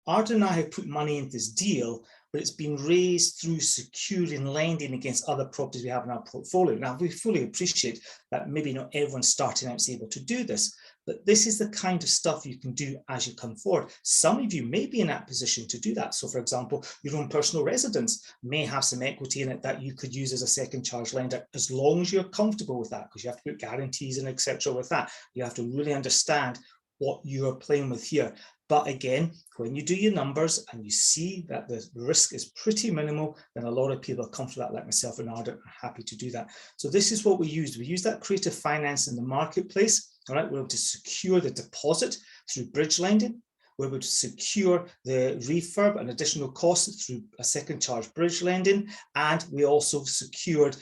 Arden and I have put money into this deal, but it's been raised through securing lending against other properties we have in our portfolio. Now, we fully appreciate that maybe not everyone starting out is able to do this, but this is the kind of stuff you can do as you come forward. Some of you may be in that position to do that. So for example, your own personal residence may have some equity in it that you could use as a second charge lender, as long as you're comfortable with that, because you have to put guarantees in, etc. with that. You have to really understand what you're playing with here. But again, when you do your numbers and you see that the risk is pretty minimal, then a lot of people are comfortable, like myself and Arden, are happy to do that. So this is what we used. We used that creative finance in the marketplace. All right, we're able to secure the deposit through bridge lending. We're able to secure the refurb and additional costs through a second charge bridge lending. And we also secured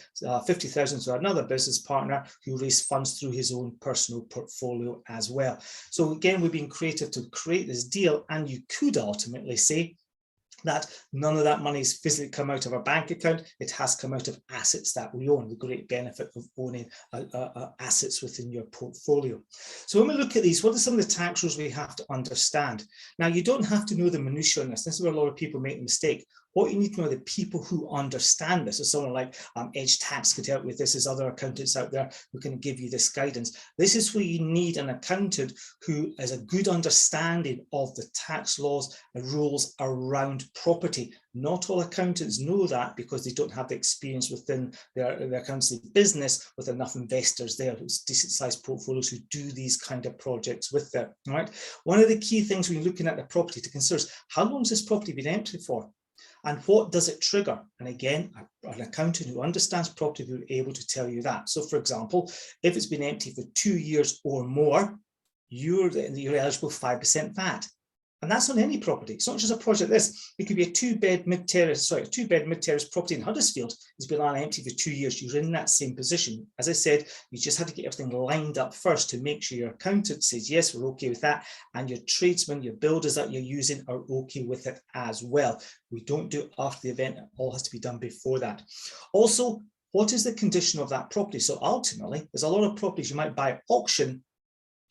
50,000 to another business partner who raised funds through his own personal portfolio as well. So again, we've been creative to create this deal, and you could ultimately say that none of that money has physically come out of our bank account. It has come out of assets that we own, the great benefit of owning assets within your portfolio. So when we look at these, what are some of the tax rules we have to understand? Now, you don't have to know the minutiae on this. This is where a lot of people make a mistake. What you need to know are the people who understand this. So someone like Edge Tax could help with this. There's other accountants out there who can give you this guidance. This is where you need an accountant who has a good understanding of the tax laws and rules around property. Not all accountants know that because they don't have the experience within their accountancy business with enough investors there who's decent sized portfolios who do these kind of projects with them. All right. One of the key things when you're looking at the property to consider is how long has this property been empty for? And what does it trigger? And again, an accountant who understands property will be able to tell you that. So for example, if it's been empty for 2 years or more, you're eligible 5% VAT. And that's on any property. It's not just a project like this. It could be a two-bed mid-terrace property in Huddersfield. It's been lying empty for 2 years. You're in that same position. As I said, you just have to get everything lined up first to make sure your accountant says, yes, we're okay with that. And your tradesmen, your builders that you're using are okay with it as well. We don't do it after the event. It all has to be done before that. Also, what is the condition of that property? So ultimately, there's a lot of properties you might buy at auction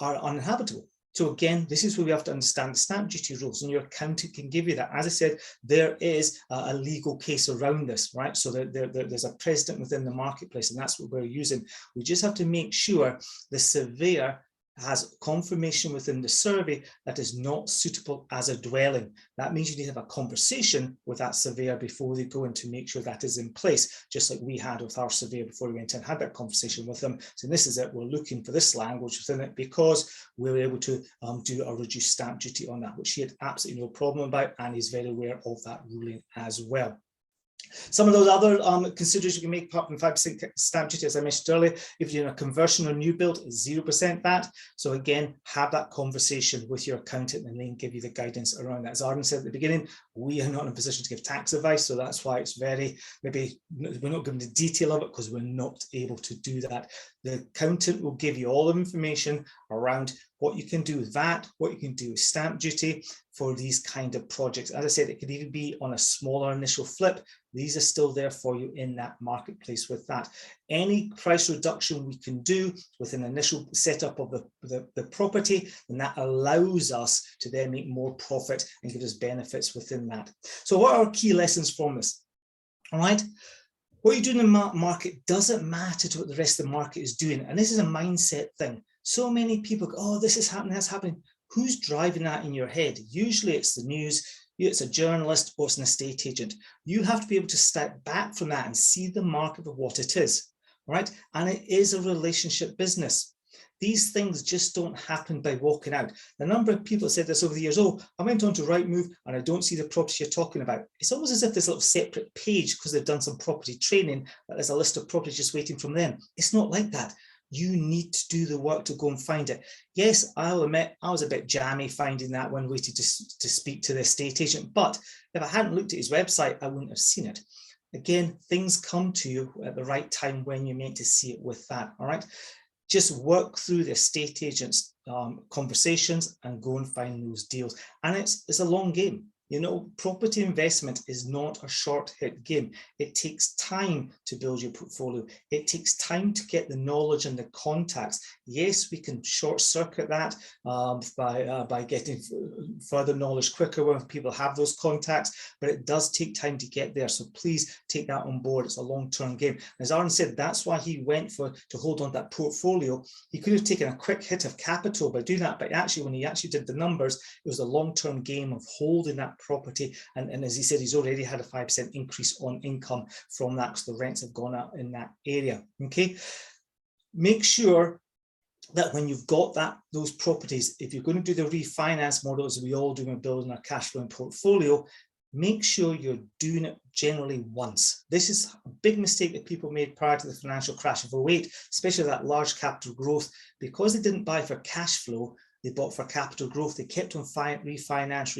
are uninhabitable. So again, this is where we have to understand the stamp duty rules, and your accountant can give you that. As I said, there is a legal case around this, right? So there's a precedent within the marketplace, and that's what we're using. We just have to make sure the surveyor has confirmation within the survey that is not suitable as a dwelling. That means you need to have a conversation with that surveyor before they go in to make sure that is in place, just like we had with our surveyor before we went in, had that conversation with them. So this is it, we're looking for this language within it because we were able to do a reduced stamp duty on that, which he had absolutely no problem about, and he's very aware of that ruling as well. Some of those other considerations you can make apart from 5% stamp duty, as I mentioned earlier, if you're in a conversion or new build, 0% VAT. So again, have that conversation with your accountant and then give you the guidance around that. As Arden said at the beginning, we are not in a position to give tax advice, so that's why it's very, maybe we're not giving the detail of it because we're not able to do that. The accountant will give you all the information around what you can do with VAT, what you can do with stamp duty for these kind of projects. As I said, it could even be on a smaller initial flip. These are still there for you in that marketplace with that. Any price reduction we can do with an initial setup of the property, and that allows us to then make more profit and give us benefits within that. So what are our key lessons from this? All right. What you do in the market doesn't matter to what the rest of the market is doing. And this is a mindset thing. So many people go, oh, this is happening, that's happening. Who's driving that in your head? Usually it's the news, it's a journalist, or it's an estate agent. You have to be able to step back from that and see the market for what it is, right? And it is a relationship business. These things just don't happen by walking out. The number of people said this over the years, oh, I went on to Rightmove and I don't see the property you're talking about. It's almost as if there's a little separate page because they've done some property training, that there's a list of properties just waiting from them. It's not like that. You need to do the work to go and find it. Yes, I'll admit I was a bit jammy finding that when waiting to speak to the estate agent, but if I hadn't looked at his website, I wouldn't have seen it. Again, things come to you at the right time when you're meant to see it with that, all right? Just work through the estate agent's conversations and go and find those deals. And it's a long game. You know, property investment is not a short hit game. It takes time to build your portfolio. It takes time to get the knowledge and the contacts. Yes, we can short circuit that by getting further knowledge quicker when people have those contacts, but it does take time to get there. So please take that on board. It's a long-term game. As Arden said, that's why he went to hold on that portfolio. He could have taken a quick hit of capital by doing that, but actually when he actually did the numbers, it was a long-term game of holding that property, and as he said, he's already had a 5% increase on income from that because the rents have gone up in that area. Okay, make sure that when you've got those properties, if you're going to do the refinance model as we all do when building our cash flow and portfolio, make sure you're doing it generally once. This is a big mistake that people made prior to the financial crash of 2008, especially that large capital growth. Because they didn't buy for cash flow, they bought for capital growth. They kept on refinance.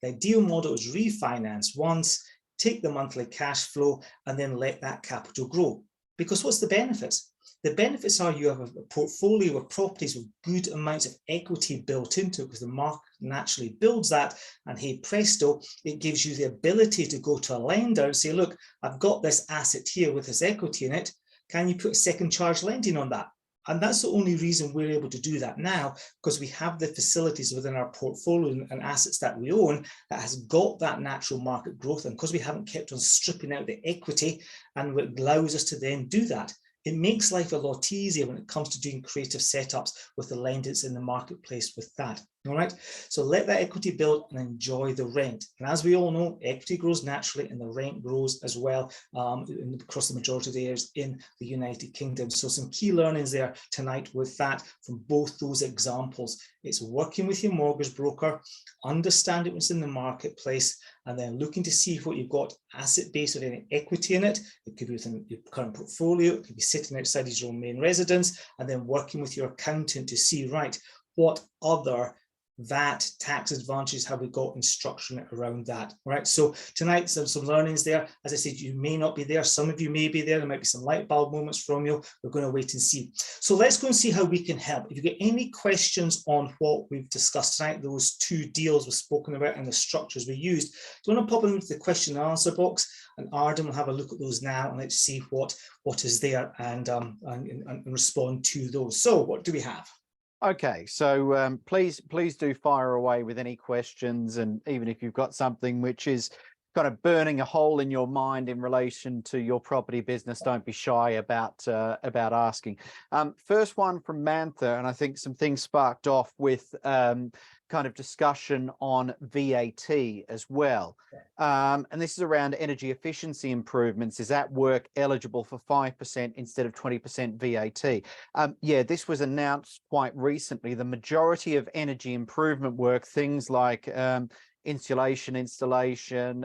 The ideal model is refinance once, take the monthly cash flow, and then let that capital grow. Because what's the benefits? The benefits are you have a portfolio of properties with good amounts of equity built into it because the market naturally builds that. And hey, presto, it gives you the ability to go to a lender and say, look, I've got this asset here with this equity in it. Can you put a second charge lending on that? And that's the only reason we're able to do that now, because we have the facilities within our portfolio and assets that we own that has got that natural market growth. And because we haven't kept on stripping out the equity, and it allows us to then do that. It makes life a lot easier when it comes to doing creative setups with the lenders in the marketplace with that. All right, so let that equity build and enjoy the rent. And as we all know, equity grows naturally and the rent grows as well across the majority of the areas in the United Kingdom. So some key learnings there tonight with that from both those examples. It's working with your mortgage broker, understanding what's in the marketplace, and then looking to see what you've got asset base or any equity in it. It could be within your current portfolio, it could be sitting outside your own main residence, and then working with your accountant to see, right, what other VAT tax advantages have we got in structuring it around that. All right, so tonight some learnings there. As I said, you may not be there, some of you may be there might be some light bulb moments from you. We're going to wait and see. So let's go and see how we can help. If you get any questions on what we've discussed tonight, those two deals we've spoken about and the structures we used, do you want to pop them into the question and answer box, and Arden will have a look at those now and let's see what is there and respond to those. So what do we have? Okay, so please do fire away with any questions, and even if you've got something which is kind of burning a hole in your mind in relation to your property business, don't be shy about asking. First one from Mantha, and I think some things sparked off with kind of discussion on VAT as well. And this is around energy efficiency improvements. Is that work eligible for 5% instead of 20% VAT? Yeah, this was announced quite recently. The majority of energy improvement work, things like insulation installation,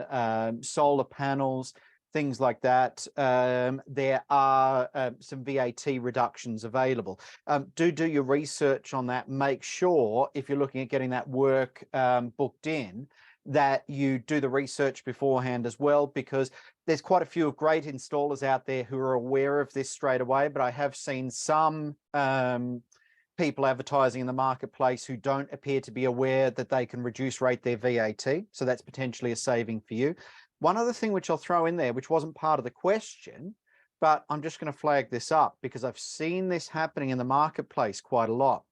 solar panels, things like that, there are some VAT reductions available. Do your research on that. Make sure if you're looking at getting that work booked in, that you do the research beforehand as well, because there's quite a few great installers out there who are aware of this straight away, but I have seen some people advertising in the marketplace who don't appear to be aware that they can reduce rate their VAT. So that's potentially a saving for you. One other thing which I'll throw in there, which wasn't part of the question, but I'm just going to flag this up because I've seen this happening in the marketplace quite a lot.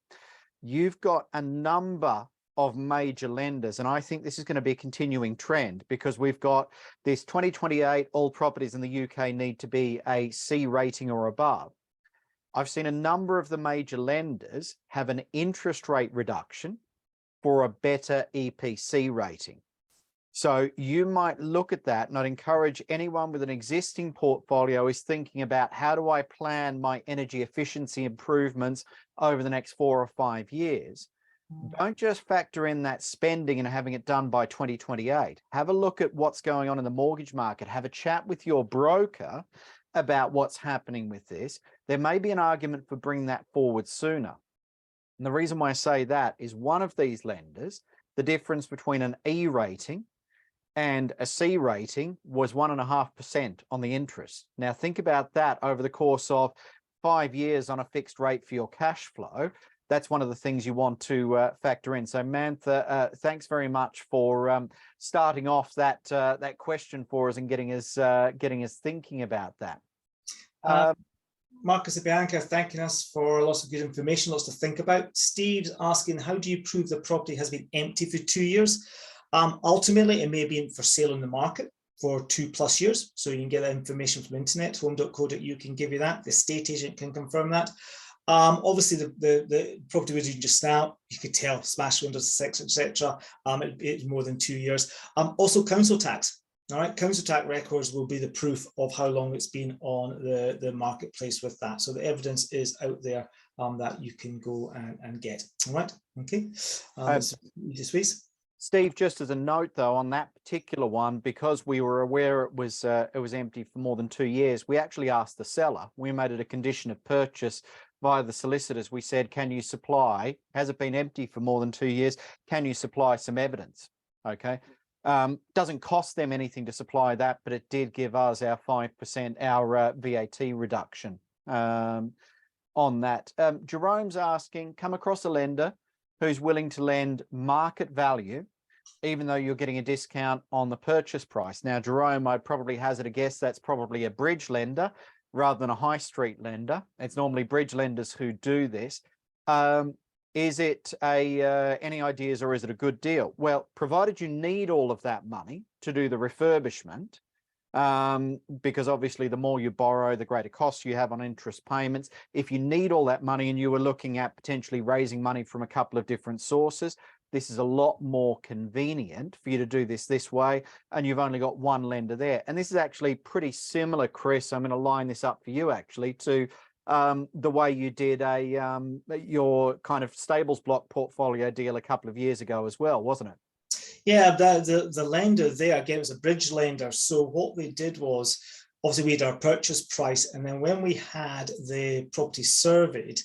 You've got a number of major lenders, and I think this is going to be a continuing trend, because we've got this 2028, all properties in the UK need to be a C rating or above. I've seen a number of the major lenders have an interest rate reduction for a better EPC rating. So you might look at that, and I'd encourage anyone with an existing portfolio is thinking about, how do I plan my energy efficiency improvements over the next 4 or 5 years? Don't just factor in that spending and having it done by 2028. Have a look at what's going on in the mortgage market. Have a chat with your broker about what's happening with this. There may be an argument for bringing that forward sooner. And the reason why I say that is, one of these lenders, the difference between an E rating and a C rating was 1.5% on the interest. Now think about that over the course of 5 years on a fixed rate for your cash flow. That's one of the things you want to factor in. So Mantha, thanks very much for starting off that question for us and getting us thinking about that. Marcus and Bianca thanking us for lots of good information, lots to think about. Steve's asking, how do you prove the property has been empty for 2 years? Ultimately, it may be for sale in the market for 2+ years. So you can get that information from the internet. Home.co.uk can give you that. The estate agent can confirm that. Obviously, the property we're doing just now, you could tell, smashed windows, etc. It's more than 2 years. Also, council tax. All right, council tax records will be the proof of how long it's been on the marketplace with that. So the evidence is out there that you can go and get. All right, okay. Easiest ways. Steve, just as a note though, on that particular one, because we were aware it was empty for more than 2 years, we actually asked the seller. We made it a condition of purchase via the solicitors. We said, can you supply, has it been empty for more than 2 years? Can you supply some evidence? Okay. Doesn't cost them anything to supply that, but it did give us our 5%, our VAT reduction on that. Jerome's asking, come across a lender who's willing to lend market value, even though you're getting a discount on the purchase price. Now, Jerome, I'd probably hazard a guess that's probably a bridge lender rather than a high street lender. It's normally bridge lenders who do this. Is it any ideas, or is it a good deal? Well, provided you need all of that money to do the refurbishment, because obviously the more you borrow, the greater costs you have on interest payments. If you need all that money and you were looking at potentially raising money from a couple of different sources, this is a lot more convenient for you to do this way, and you've only got one lender there. And this is actually pretty similar, Chris, I'm going to line this up for you actually, to the way you did your kind of stables block portfolio deal a couple of years ago as well, wasn't it? Yeah, the lender there, again, was a bridge lender. So what they did was, obviously we had our purchase price, and then when we had the property surveyed,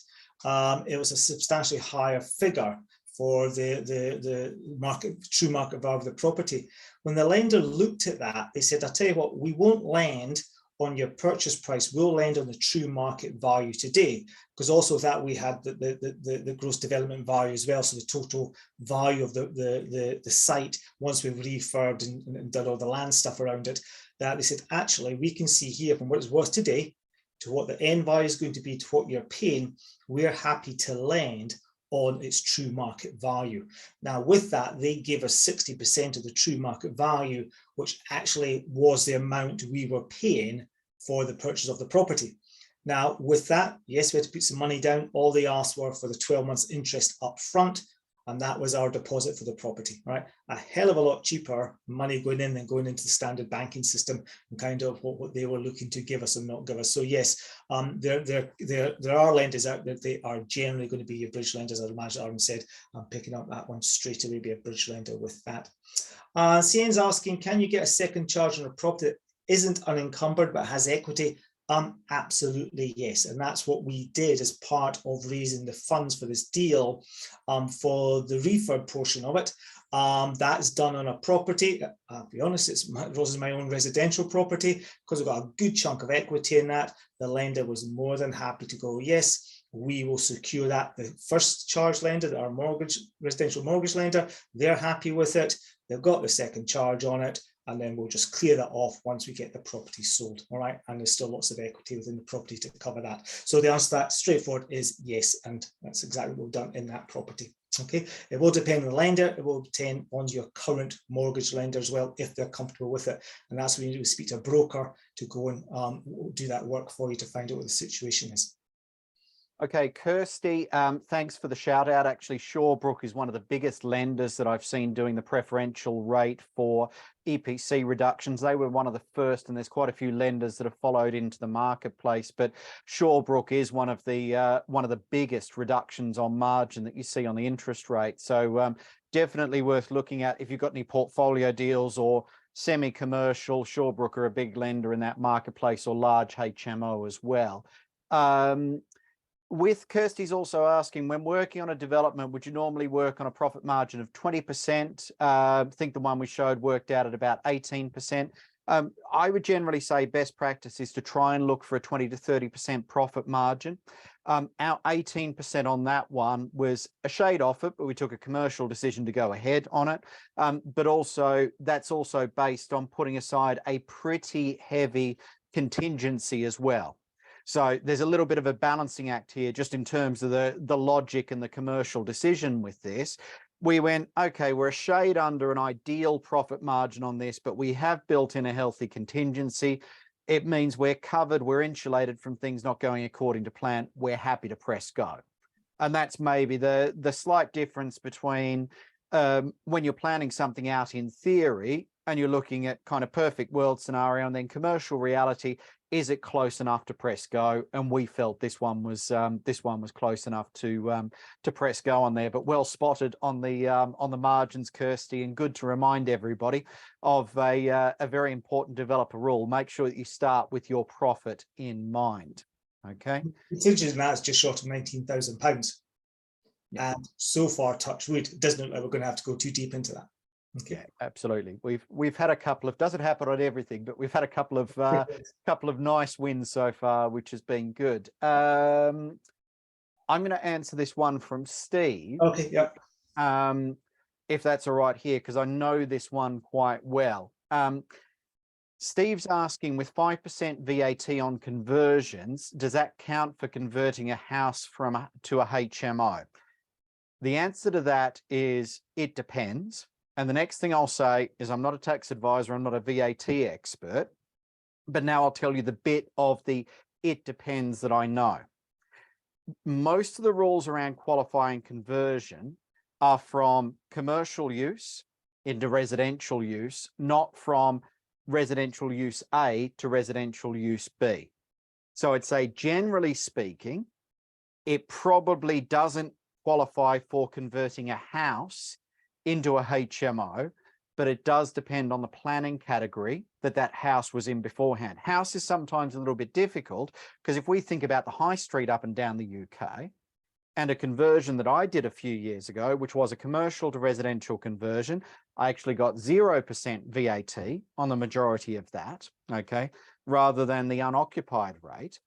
it was a substantially higher figure for the true market value of the property. When the lender looked at that, they said, I'll tell you what, we won't lend on your purchase price, we'll lend on the true market value today, because also that we had the gross development value as well, so the total value of the site once we've refurbed and done all the land stuff around it, that they said, actually, we can see here from what it's worth today to what the end value is going to be to what you're paying, we're happy to lend on its true market value. Now, with that, they gave us 60% of the true market value, which actually was the amount we were paying for the purchase of the property. Now, with that, yes, we had to put some money down. All they asked were for the 12 months interest up front, and that was our deposit for the property, right? A hell of a lot cheaper money going in than going into the standard banking system and kind of what they were looking to give us and not give us. So yes, there are lenders out there. They are generally going to be your bridge lenders. I'd imagine Arden said, I'm picking up that one straight away, be a bridge lender with that. Cian's asking, can you get a second charge on a property that isn't unencumbered but has equity? Absolutely, yes. And that's what we did as part of raising the funds for this deal for the refurb portion of it. That's done on a property. I'll be honest, it's my own residential property, because we've got a good chunk of equity in that. The lender was more than happy to go, yes, we will secure that. The first charge lender, our residential mortgage lender, they're happy with it. They've got the second charge on it, and then we'll just clear that off once we get the property sold, all right? And there's still lots of equity within the property to cover that. So the answer to that, straightforward, is yes, and that's exactly what we've done in that property, okay? It will depend on the lender, it will depend on your current mortgage lender as well, if they're comfortable with it. And that's when you need to speak to a broker to go and do that work for you to find out what the situation is. Okay, Kirsty, thanks for the shout out. Actually, Shawbrook is one of the biggest lenders that I've seen doing the preferential rate for EPC reductions. They were one of the first, and there's quite a few lenders that have followed into the marketplace. But Shawbrook is one of the biggest reductions on margin that you see on the interest rate. So definitely worth looking at if you've got any portfolio deals or semi-commercial. Shawbrook are a big lender in that marketplace, or large HMO as well. With Kirsty's also asking, when working on a development, would you normally work on a profit margin of 20%? I think the one we showed worked out at about 18%. I would generally say best practice is to try and look for a 20 to 30% profit margin. Our 18% on that one was a shade off it, but we took a commercial decision to go ahead on it. But also, that's also based on putting aside a pretty heavy contingency as well. So there's a little bit of a balancing act here, just in terms of the logic and the commercial decision with this. We went, okay, we're a shade under an ideal profit margin on this, but we have built in a healthy contingency. It means we're covered, we're insulated from things not going according to plan. We're happy to press go. And that's maybe the slight difference between when you're planning something out in theory and you're looking at kind of perfect world scenario, and then commercial reality. Is it close enough to press go? And we felt this one was close enough to press go on there. But well spotted on the margins, Kirsty, and good to remind everybody of a very important developer rule. Make sure that you start with your profit in mind. Okay. The contingent now is just short of £19,000, and so far, touch wood, it doesn't look like we're going to have to go too deep into that. Okay. Yeah, absolutely. We've had a couple of, doesn't happen on everything, but we've had a couple of nice wins so far, which has been good. I'm going to answer this one from Steve. Okay, yeah. If that's all right here, because I know this one quite well. Steve's asking, with 5% VAT on conversions, does that count for converting a house to a HMO? The answer to that is it depends. And the next thing I'll say is I'm not a tax advisor, I'm not a VAT expert, but now I'll tell you the bit of the it depends that I know. Most of the rules around qualifying conversion are from commercial use into residential use, not from residential use A to residential use B. So I'd say, generally speaking, it probably doesn't qualify for converting a house into a HMO, but it does depend on the planning category that house was in beforehand. House is sometimes a little bit difficult, because if we think about the high street up and down the UK, and a conversion that I did a few years ago, which was a commercial to residential conversion, I actually got 0% VAT on the majority of that, okay, rather than the unoccupied rate.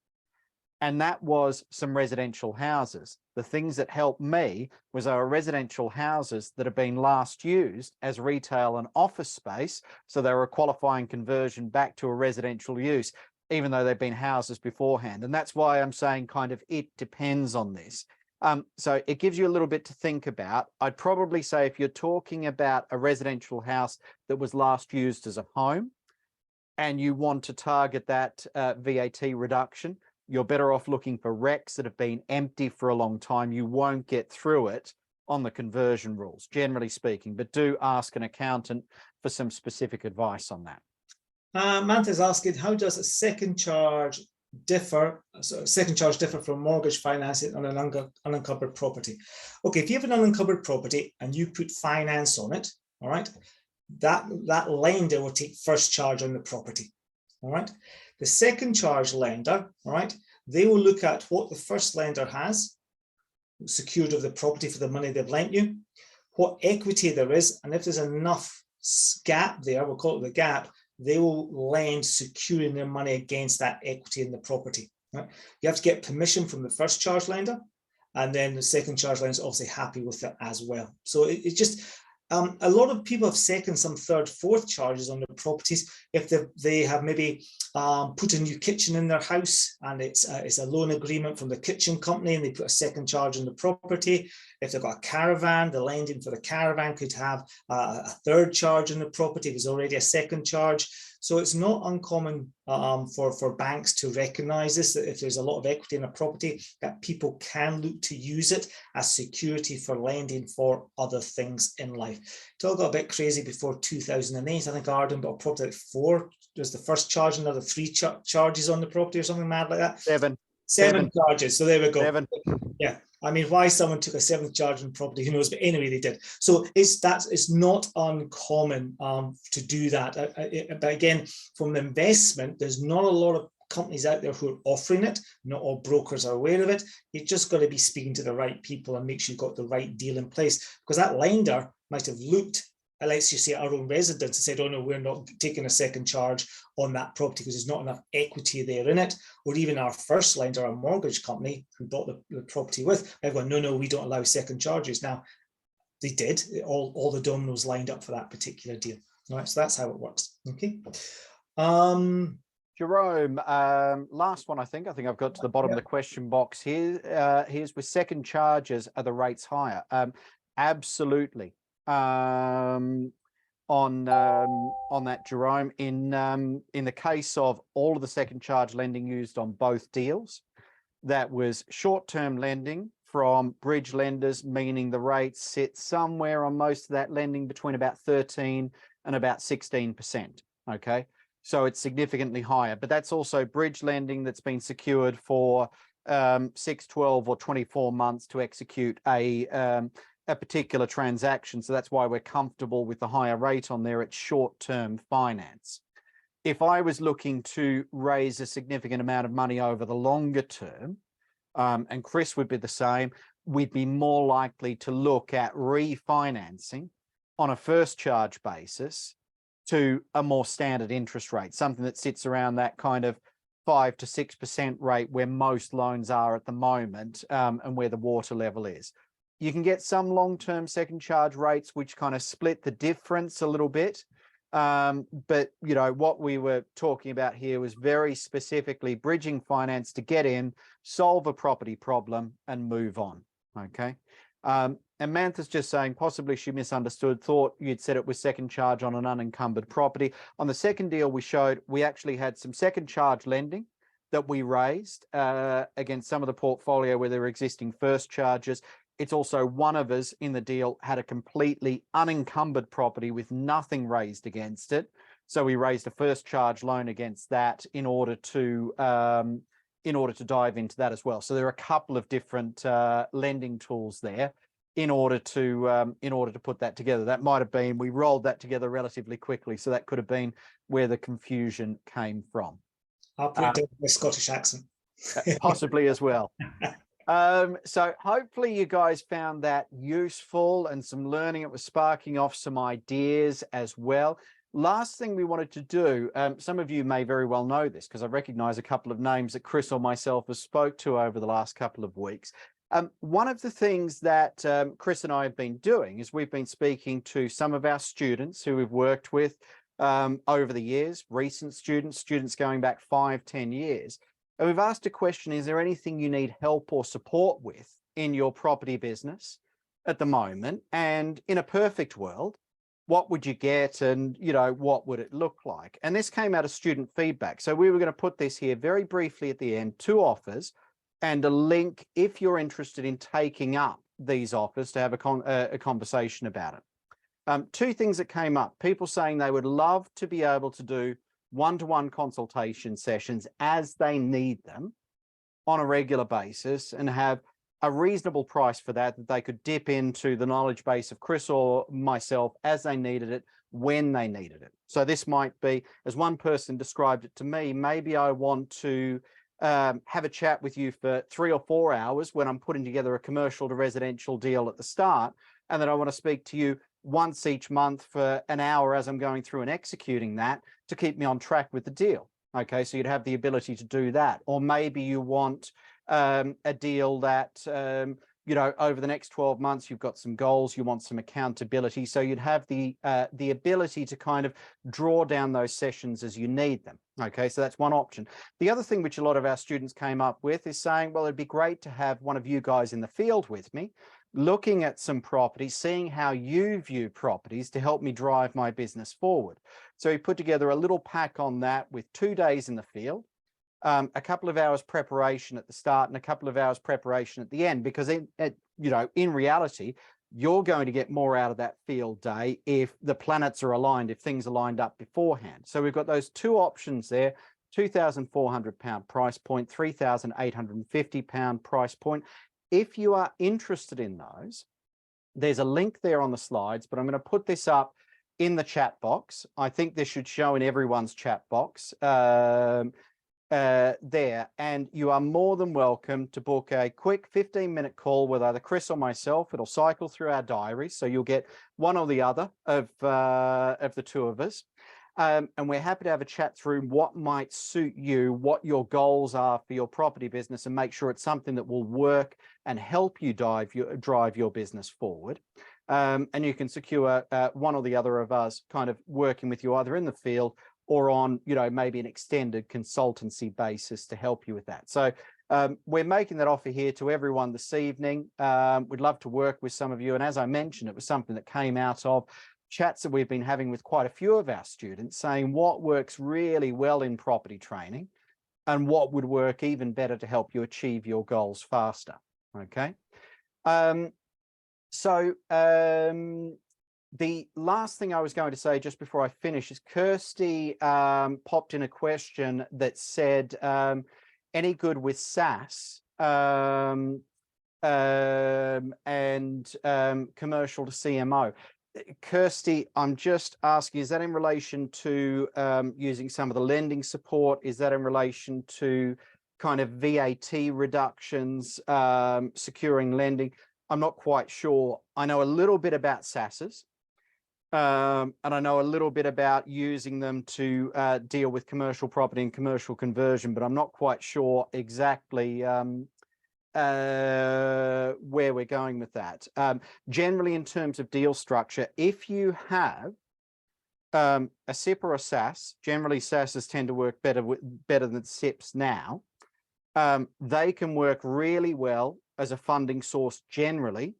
And that was some residential houses. The things that helped me was our residential houses that have been last used as retail and office space. So they were a qualifying conversion back to a residential use, even though they've been houses beforehand. And that's why I'm saying kind of it depends on this. So it gives you a little bit to think about. I'd probably say if you're talking about a residential house that was last used as a home and you want to target that VAT reduction, you're better off looking for recs that have been empty for a long time. You won't get through it on the conversion rules, generally speaking, but do ask an accountant for some specific advice on that. Mantha's asking, how does a second charge differ? So second charge differ from mortgage financing on an unencumbered property? Okay, if you have an unencumbered property and you put finance on it, all right, that lender will take first charge on the property. All right. The second charge lender, all right, they will look at what the first lender has secured of the property for the money they've lent you, what equity there is, and if there's enough gap there, we'll call it the gap, they will lend securing their money against that equity in the property. Right? You have to get permission from the first charge lender, and then the second charge lender is obviously happy with it as well. So it just a lot of people have second, some third, fourth charges on their properties if they have maybe put a new kitchen in their house and it's a loan agreement from the kitchen company and they put a second charge on the property. If they've got a caravan, the lending for the caravan could have a third charge on the property. There's already a second charge. So it's not uncommon for banks to recognize this, that if there's a lot of equity in a property, that people can look to use it as security for lending for other things in life. It all got a bit crazy before 2008. I think Arden got a property like 4. There's the first charge, another 3 charges on the property or something mad like that. 7 charges. So there we go. 7. Yeah. I mean, why someone took a 7th charge on property, who knows? But anyway, they did. So it's not uncommon to do that. But again, from the investment, there's not a lot of companies out there who are offering it. Not all brokers are aware of it. You just got to be speaking to the right people and make sure you've got the right deal in place, because that lender might have looked, let's just say, our own residents and said, oh no, we're not taking a second charge on that property because there's not enough equity there in it. Or even our first lender, our mortgage company who bought the property with, they've gone, no, we don't allow second charges. Now, they did. All the dominoes lined up for that particular deal. All right, so that's how it works. Okay. Jerome, last one, I think I've got to the bottom of the question box here. Here's with second charges, are the rates higher? Absolutely. On that, Jerome, in the case of all of the second charge lending used on both deals, that was short-term lending from bridge lenders, meaning the rates sit somewhere on most of that lending between about 13 and about 16%. Okay, so it's significantly higher, but that's also bridge lending that's been secured for 6, 12 or 24 months to execute a particular transaction. So that's why we're comfortable with the higher rate on there. It's short-term finance. If I was looking to raise a significant amount of money over the longer term, and Chris would be the same, we'd be more likely to look at refinancing on a first charge basis to a more standard interest rate, something that sits around that kind of 5 to 6% rate where most loans are at the moment, and where the water level is. You can get some long-term second charge rates which kind of split the difference a little bit. But, you know, what we were talking about here was very specifically bridging finance to get in, solve a property problem and move on. Okay. And Mantha's just saying possibly she misunderstood, thought you'd said it was second charge on an unencumbered property. On the second deal we showed, we actually had some second charge lending that we raised against some of the portfolio where there were existing first charges. It's also one of us in the deal had a completely unencumbered property with nothing raised against it. So we raised a first charge loan against that in order to dive into that as well. So there are a couple of different lending tools there in order to put that together. That might have been, we rolled that together relatively quickly. So that could have been where the confusion came from. I'll put down the Scottish accent. Possibly as well. So hopefully you guys found that useful and some learning. It was sparking off some ideas as well. Last thing we wanted to do, some of you may very well know this because I recognize a couple of names that Chris or myself have spoke to over the last couple of weeks. One of the things that Chris and I have been doing is we've been speaking to some of our students who we've worked with over the years, recent students going back 5, 10 years. And we've asked a question, is there anything you need help or support with in your property business at the moment? And in a perfect world, what would you get, and what would it look like? And this came out of student feedback. So we were going to put this here very briefly at the end, 2 offers and a link if you're interested in taking up these offers to have a conversation about it. 2 things that came up: people saying they would love to be able to do one-to-one consultation sessions as they need them on a regular basis and have a reasonable price for that they could dip into the knowledge base of Chris or myself as they needed it, when they needed it. So this might be, as one person described it to me, maybe I want to have a chat with you for 3 or 4 hours when I'm putting together a commercial to residential deal at the start, and then I want to speak to you once each month for an hour as I'm going through and executing that to keep me on track with the deal. Okay, so you'd have the ability to do that. Or maybe you want a deal that, over the next 12 months, you've got some goals, you want some accountability. So you'd have the ability to kind of draw down those sessions as you need them. Okay, so that's one option. The other thing which a lot of our students came up with is saying, well, it'd be great to have one of you guys in the field with me, looking at some properties, seeing how you view properties to help me drive my business forward. So we put together a little pack on that with 2 days in the field, a couple of hours preparation at the start and a couple of hours preparation at the end, because in reality, you're going to get more out of that field day if the planets are aligned, if things are lined up beforehand. So we've got those 2 options there: £2,400 price point, £3,850 price point. If you are interested in those, there's a link there on the slides, but I'm going to put this up in the chat box. I think this should show in everyone's chat box there, and you are more than welcome to book a quick 15-minute call with either Chris or myself. It'll cycle through our diaries, so you'll get one or the other of the 2 of us. And we're happy to have a chat through what might suit you, what your goals are for your property business, and make sure it's something that will work and help you drive your business forward. And you can secure one or the other of us kind of working with you either in the field or on, maybe an extended consultancy basis to help you with that. So we're making that offer here to everyone this evening. We'd love to work with some of you. And as I mentioned, it was something that came out of chats that we've been having with quite a few of our students, saying what works really well in property training and what would work even better to help you achieve your goals faster. Okay. The last thing I was going to say just before I finish is Kirsty popped in a question that said, any good with SaaS and commercial to CMO? Kirsty, I'm just asking, is that in relation to using some of the lending support? Is that in relation to kind of VAT reductions, securing lending? I'm not quite sure. I know a little bit about SaaSes, and I know a little bit about using them to deal with commercial property and commercial conversion, but I'm not quite sure exactly where we're going with that. Generally, in terms of deal structure, if you have a SIP or a SaaS, generally SaaSes tend to work better than SIPs now. They can work really well as a funding source generally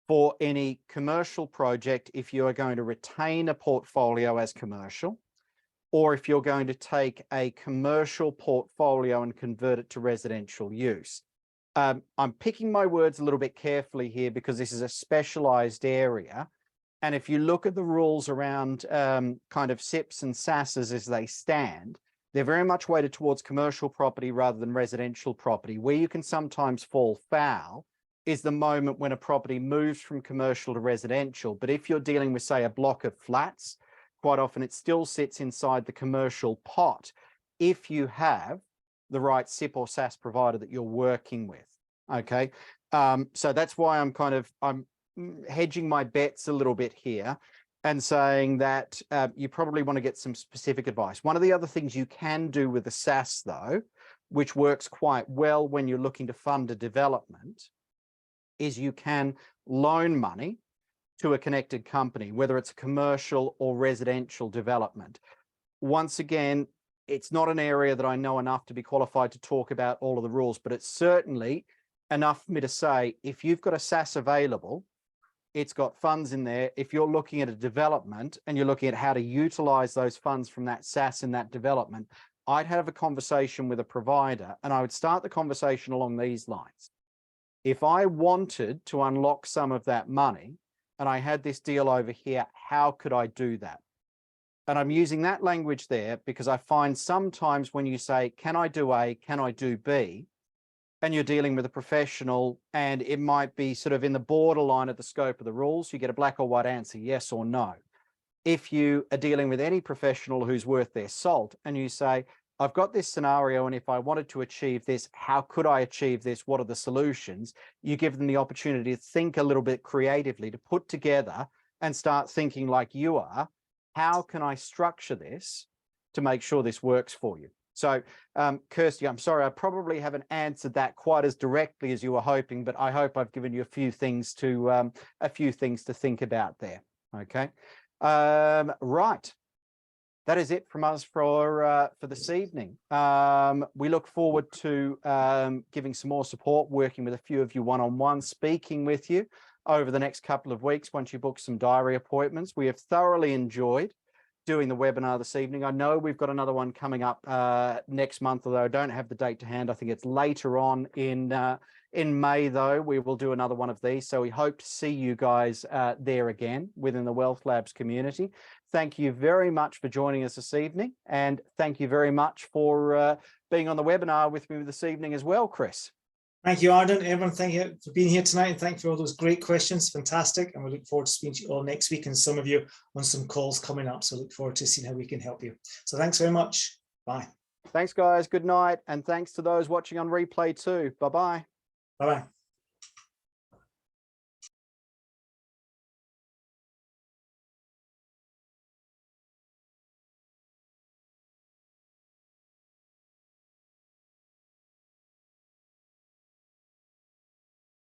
for any commercial project if you are going to retain a portfolio as commercial, or if you're going to take a commercial portfolio and convert it to residential use. I'm picking my words a little bit carefully here because this is a specialized area. And if you look at the rules around kind of SIPs and SaaSes as they stand, they're very much weighted towards commercial property rather than residential property. Where you can sometimes fall foul is the moment when a property moves from commercial to residential. But if you're dealing with, say, a block of flats, quite often it still sits inside the commercial pot if you have the right SIP or SaaS provider that you're working with. Okay, so that's why I'm hedging my bets a little bit here and saying that you probably want to get some specific advice. One of the other things you can do with the SaaS, though, which works quite well when you're looking to fund a development, is you can loan money to a connected company, whether it's a commercial or residential development. Once again, it's not an area that I know enough to be qualified to talk about all of the rules, but it's certainly enough for me to say, if you've got a SAS available, it's got funds in there. If you're looking at a development and you're looking at how to utilize those funds from that SAS in that development, I'd have a conversation with a provider, and I would start the conversation along these lines. If I wanted to unlock some of that money and I had this deal over here, how could I do that? And I'm using that language there because I find sometimes when you say, can I do A, can I do B? And you're dealing with a professional and it might be sort of in the borderline of the scope of the rules, you get a black or white answer, yes or no. If you are dealing with any professional who's worth their salt and you say, I've got this scenario, and if I wanted to achieve this, how could I achieve this? What are the solutions? You give them the opportunity to think a little bit creatively, to put together and start thinking like you are. How can I structure this to make sure this works for you? So, Kirsty, I'm sorry, I probably haven't answered that quite as directly as you were hoping, but I hope I've given you a few things to think about there. Okay, right. That is it from us for this evening. We look forward to giving some more support, working with a few of you one-on-one, speaking with you over the next couple of weeks once you book some diary appointments. We have thoroughly enjoyed doing the webinar this evening. I know we've got another one coming up next month, although I don't have the date to hand. I think it's later on in May, though. We will do another one of these. So we hope to see you guys there again within the Wealth Labs community. Thank you very much for joining us this evening. And thank you very much for being on the webinar with me this evening as well, Chris. Thank you, Arden. Everyone, thank you for being here tonight, and thank you for all those great questions. Fantastic. And we look forward to speaking to you all next week, and some of you on some calls coming up. So look forward to seeing how we can help you. So thanks very much. Bye. Thanks, guys. Good night. And thanks to those watching on replay too. Bye-bye. Bye-bye.